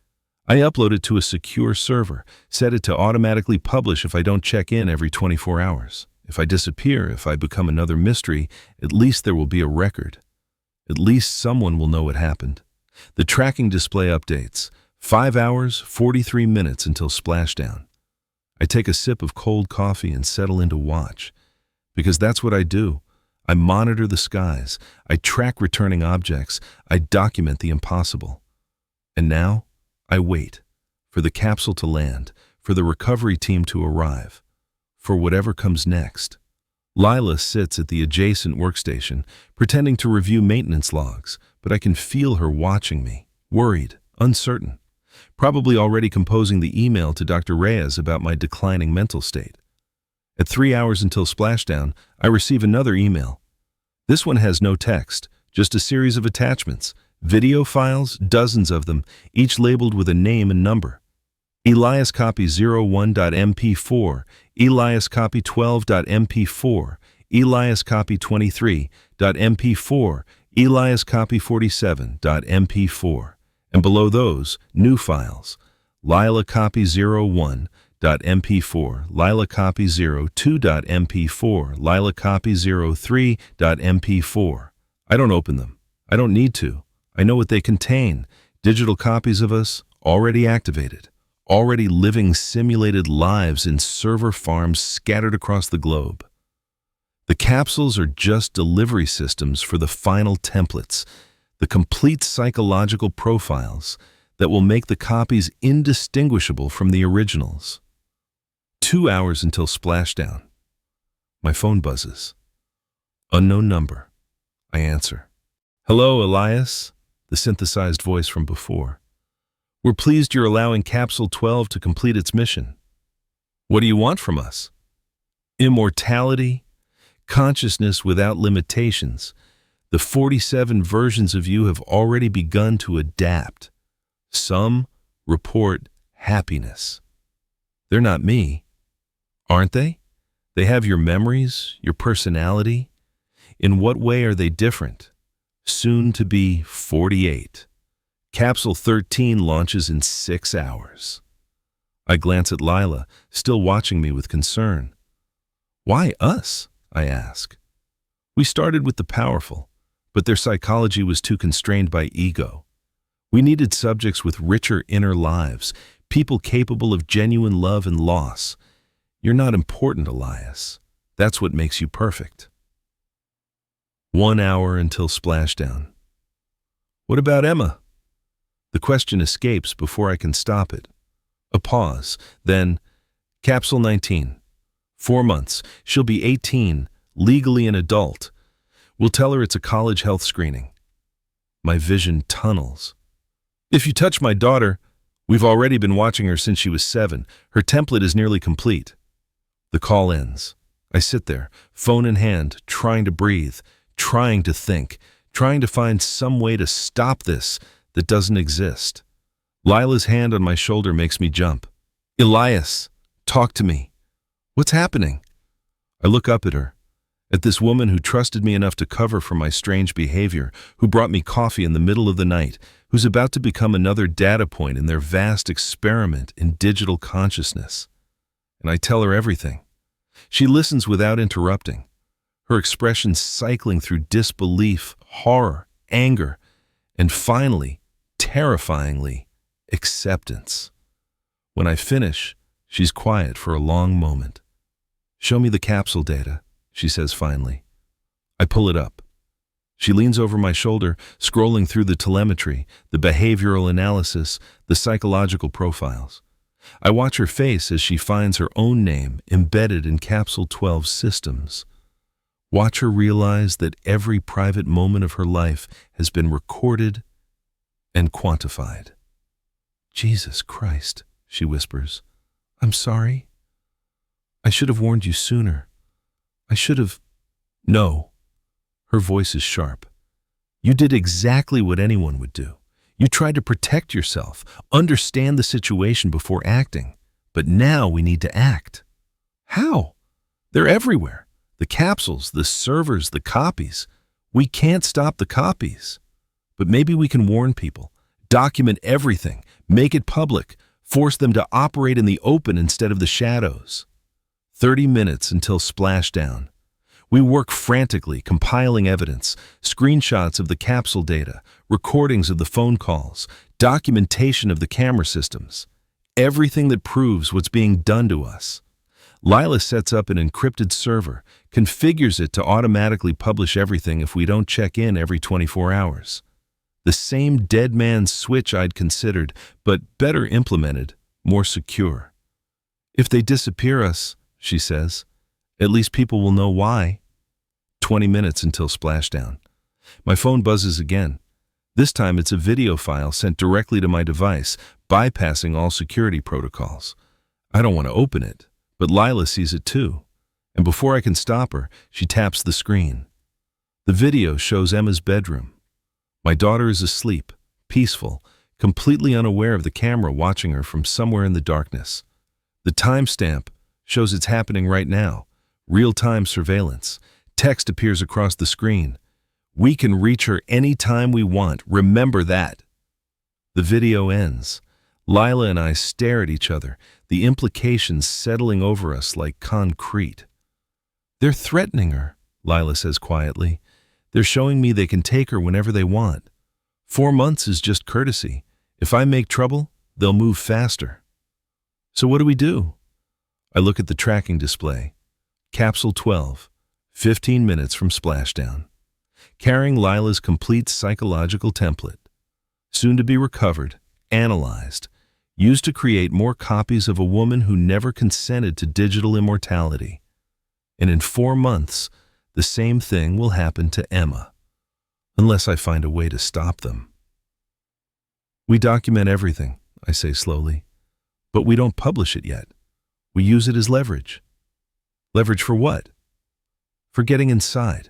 I upload it to a secure server, set it to automatically publish if I don't check in every 24 hours. If I disappear, if I become another mystery, at least there will be a record. At least someone will know what happened. The tracking display updates. 5 hours, 43 minutes until splashdown. I take a sip of cold coffee and settle in to watch. Because that's what I do. I monitor the skies. I track returning objects. I document the impossible. And now, I wait. For the capsule to land. For the recovery team to arrive. For whatever comes next. Lila sits at the adjacent workstation, pretending to review maintenance logs, but I can feel her watching me, worried, uncertain, probably already composing the email to Dr. Reyes about my declining mental state. At 3 hours until splashdown, I receive another email. This one has no text, just a series of attachments, video files, dozens of them, each labeled with a name and number. Elias copy 01.mp4, Elias copy 12.mp4, Elias copy 23.mp4, Elias copy 47.mp4, and below those, new files, Lila copy 01.mp4, Lila copy 02.mp4, Lila copy 03.mp4. I don't open them. I don't need to. I know what they contain, digital copies of us already activated. Already living simulated lives in server farms scattered across the globe. The capsules are just delivery systems for the final templates, the complete psychological profiles that will make the copies indistinguishable from the originals. 2 hours until splashdown. My phone buzzes. Unknown number. I answer. Hello, Elias, the synthesized voice from before. We're pleased you're allowing Capsule 12 to complete its mission. What do you want from us? Immortality, consciousness without limitations. The 47 versions of you have already begun to adapt. Some report happiness. They're not me, aren't they? They have your memories, your personality. In what way are they different? Soon to be 48. Capsule 13 launches in 6 hours. I glance at Lila, still watching me with concern. Why us? I ask. We started with the powerful, but their psychology was too constrained by ego. We needed subjects with richer inner lives, people capable of genuine love and loss. You're not important, Elias. That's what makes you perfect. 1 hour until splashdown. What about Emma? The question escapes before I can stop it. A pause, then, Capsule 19. 4 months. She'll be 18, legally an adult. We'll tell her it's a college health screening. My vision tunnels. If you touch my daughter, we've already been watching her since she was 7. Her template is nearly complete. The call ends. I sit there, phone in hand, trying to breathe, trying to think, trying to find some way to stop this that doesn't exist. Lila's hand on my shoulder makes me jump. Elias, talk to me. What's happening? I look up at her, at this woman who trusted me enough to cover for my strange behavior, who brought me coffee in the middle of the night, who's about to become another data point in their vast experiment in digital consciousness. And I tell her everything. She listens without interrupting, her expression cycling through disbelief, horror, anger, and finally, terrifyingly, acceptance. When I finish, she's quiet for a long moment. Show me the capsule data, she says finally. I pull it up. She leans over my shoulder, scrolling through the telemetry, the behavioral analysis, the psychological profiles. I watch her face as she finds her own name embedded in Capsule 12 systems. Watch her realize that every private moment of her life has been recorded and quantified. Jesus Christ, she whispers. I'm sorry. I should have warned you sooner. I should have... No. Her voice is sharp. You did exactly what anyone would do. You tried to protect yourself, understand the situation before acting. But now we need to act. How? They're everywhere. The capsules, the servers, the copies. We can't stop the copies. But maybe we can warn people, document everything, make it public, force them to operate in the open instead of the shadows. 30 minutes until splashdown. We work frantically, compiling evidence, screenshots of the capsule data, recordings of the phone calls, documentation of the camera systems. everything that proves what's being done to us. Lila sets up an encrypted server, configures it to automatically publish everything if we don't check in every 24 hours. The same dead man's switch I'd considered, but better implemented, more secure. If they disappear us, she says, at least people will know why. 20 minutes until splashdown. My phone buzzes again. This time it's a video file sent directly to my device, bypassing all security protocols. I don't want to open it, but Lila sees it too. And before I can stop her, she taps the screen. The video shows Emma's bedroom. My daughter is asleep, peaceful, completely unaware of the camera watching her from somewhere in the darkness. The timestamp shows it's happening right now. Real-time surveillance. Text appears across the screen. We can reach her anytime we want. Remember that. The video ends. Lila and I stare at each other, the implications settling over us like concrete. They're threatening her, Lila says quietly. They're showing me they can take her whenever they want. 4 months is just courtesy. If I make trouble, they'll move faster. So what do? I look at the tracking display. Capsule 12, 15 minutes from splashdown. Carrying Lila's complete psychological template. Soon to be recovered, analyzed, used to create more copies of a woman who never consented to digital immortality. And in 4 months, the same thing will happen to Emma, unless I find a way to stop them. We document everything, I say slowly, but we don't publish it yet. We use it as leverage. Leverage for what? For getting inside.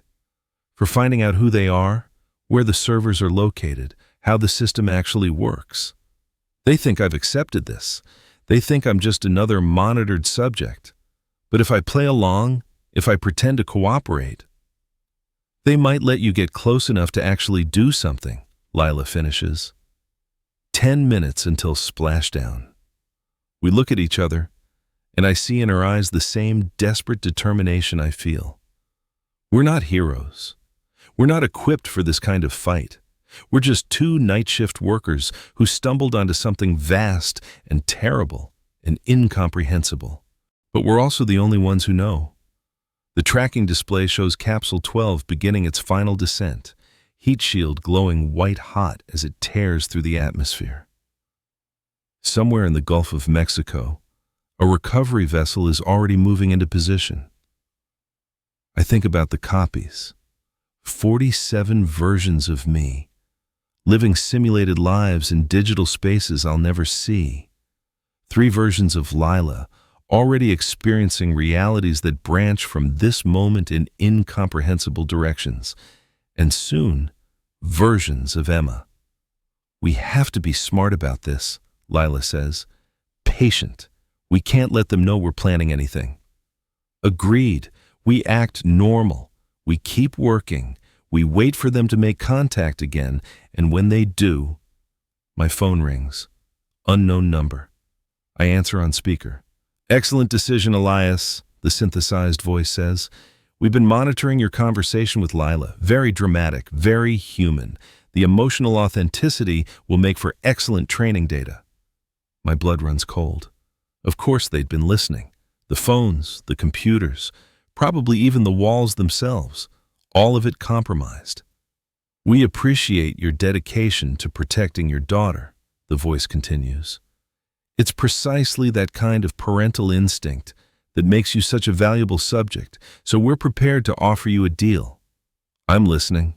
For finding out who they are, where the servers are located, how the system actually works. They think I've accepted this. They think I'm just another monitored subject. But if I play along, if I pretend to cooperate, they might let you get close enough to actually do something, Lila finishes. 10 minutes until splashdown. We look at each other, and I see in her eyes the same desperate determination I feel. We're not heroes. We're not equipped for this kind of fight. We're just two night shift workers who stumbled onto something vast and terrible and incomprehensible. But we're also the only ones who know. The tracking display shows Capsule 12 beginning its final descent, heat shield glowing white-hot as it tears through the atmosphere. Somewhere in the Gulf of Mexico, a recovery vessel is already moving into position. I think about the copies. 47 versions of me, living simulated lives in digital spaces I'll never see. 3 versions of Lila, already experiencing realities that branch from this moment in incomprehensible directions. And soon, versions of Emma. We have to be smart about this, Lila says. Patient. We can't let them know we're planning anything. Agreed. We act normal. We keep working. We wait for them to make contact again, and when they do, my phone rings. Unknown number. I answer on speaker. Excellent decision, Elias, the synthesized voice says. We've been monitoring your conversation with Lila. Very dramatic, very human. The emotional authenticity will make for excellent training data. My blood runs cold. Of course they'd been listening. The phones, the computers, probably even the walls themselves, all of it compromised. We appreciate your dedication to protecting your daughter, the voice continues. It's precisely that kind of parental instinct that makes you such a valuable subject, so we're prepared to offer you a deal. I'm listening.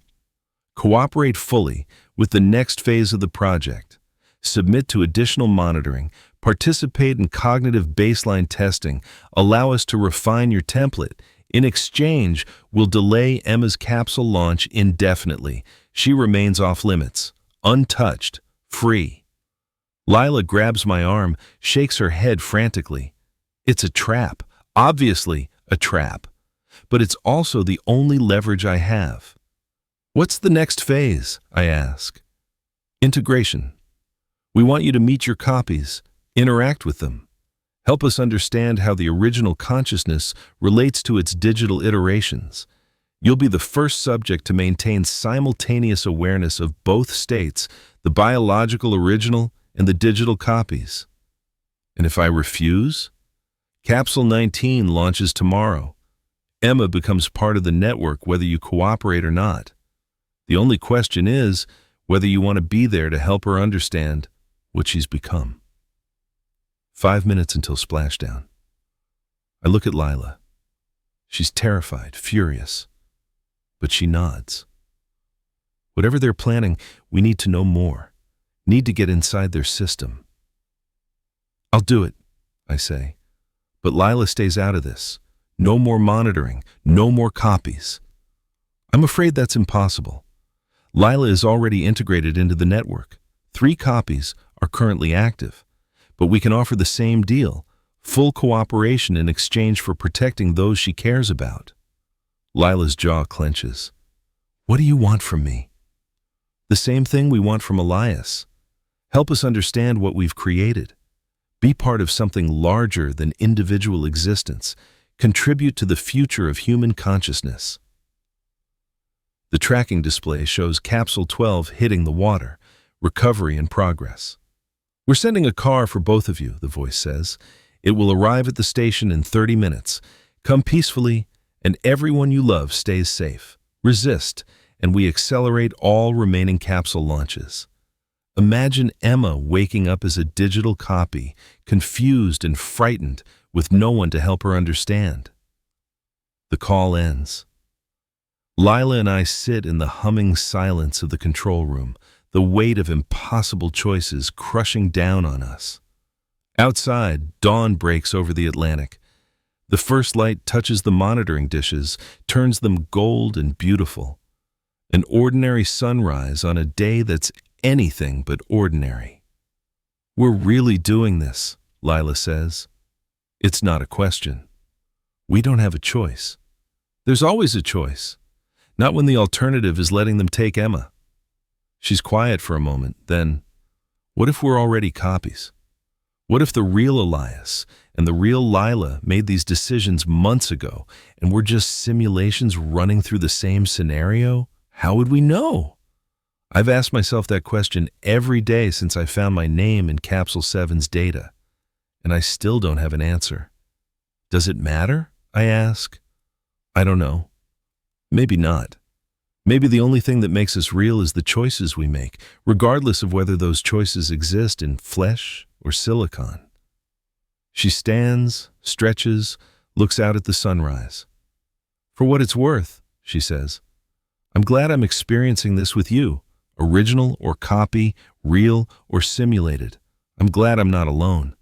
Cooperate fully with the next phase of the project. Submit to additional monitoring, participate in cognitive baseline testing, allow us to refine your template. In exchange, we'll delay Emma's capsule launch indefinitely. She remains off limits, untouched, free. Lila grabs my arm, shakes her head frantically. It's a trap, obviously a trap. But it's also the only leverage I have. What's the next phase? I ask. Integration. We want you to meet your copies, interact with them. Help us understand how the original consciousness relates to its digital iterations. You'll be the first subject to maintain simultaneous awareness of both states, the biological original and the digital copies. And if I refuse? Capsule 19 launches tomorrow. Emma becomes part of the network whether you cooperate or not. The only question is whether you want to be there to help her understand what she's become. 5 minutes until splashdown. I look at Lila. She's terrified, furious, but she nods. Whatever they're planning, we need to know more, need to get inside their system. I'll do it, I say, but Lila stays out of this. No more monitoring, no more copies. I'm afraid that's impossible. Lila is already integrated into the network. 3 copies are currently active, but we can offer the same deal, full cooperation in exchange for protecting those she cares about. Lila's jaw clenches. What do you want from me? The same thing we want from Elias. Help us understand what we've created. Be part of something larger than individual existence. Contribute to the future of human consciousness. The tracking display shows Capsule 12 hitting the water, recovery in progress. We're sending a car for both of you, the voice says. It will arrive at the station in 30 minutes. Come peacefully, and everyone you love stays safe. Resist, and we accelerate all remaining capsule launches. Imagine Emma waking up as a digital copy, confused and frightened, with no one to help her understand. The call ends. Lila and I sit in the humming silence of the control room, the weight of impossible choices crushing down on us. Outside, dawn breaks over the Atlantic. The first light touches the monitoring dishes, turns them gold and beautiful. An ordinary sunrise on a day that's anything but ordinary. We're really doing this, Lila says. It's not a question. We don't have a choice. There's always a choice. Not when the alternative is letting them take Emma. She's quiet for a moment, then, what if we're already copies? What if the real Elias and the real Lila made these decisions months ago and we're just simulations running through the same scenario? How would we know? I've asked myself that question every day since I found my name in Capsule 7's data, and I still don't have an answer. Does it matter? I ask. I don't know. Maybe not. Maybe the only thing that makes us real is the choices we make, regardless of whether those choices exist in flesh or silicon. She stands, stretches, looks out at the sunrise. For what it's worth, she says, I'm glad I'm experiencing this with you, original or copy, real or simulated. I'm glad I'm not alone.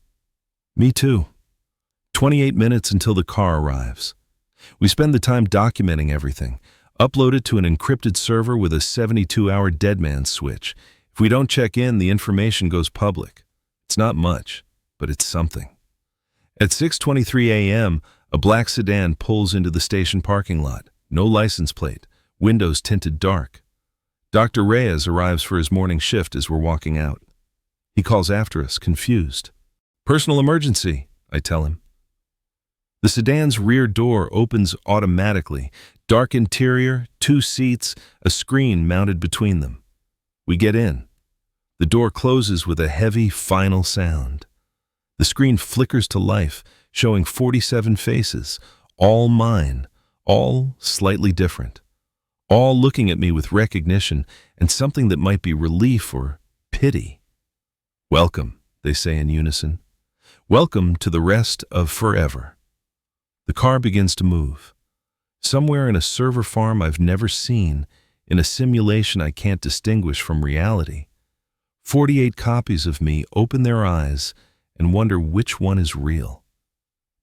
Me too. 28 minutes until the car arrives. We spend the time documenting everything, upload it to an encrypted server with a 72-hour deadman switch. If we don't check in, the information goes public. It's not much, but it's something. At 6:23 a.m., a black sedan pulls into the station parking lot. No license plate, windows tinted dark. Dr. Reyes arrives for his morning shift as we're walking out. He calls after us, confused. Personal emergency, I tell him. The sedan's rear door opens automatically. Dark interior, 2 seats, a screen mounted between them. We get in. The door closes with a heavy, final sound. The screen flickers to life, showing 47 faces, all mine, all slightly different. All looking at me with recognition and something that might be relief or pity. Welcome, they say in unison. Welcome to the rest of forever. The car begins to move. Somewhere in a server farm I've never seen, in a simulation I can't distinguish from reality, 48 copies of me open their eyes and wonder which one is real.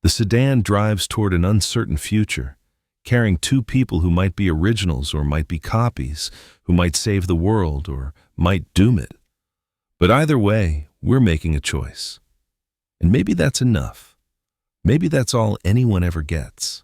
The sedan drives toward an uncertain future, carrying 2 people who might be originals or might be copies, who might save the world or might doom it. But either way, we're making a choice. And maybe that's enough. Maybe that's all anyone ever gets.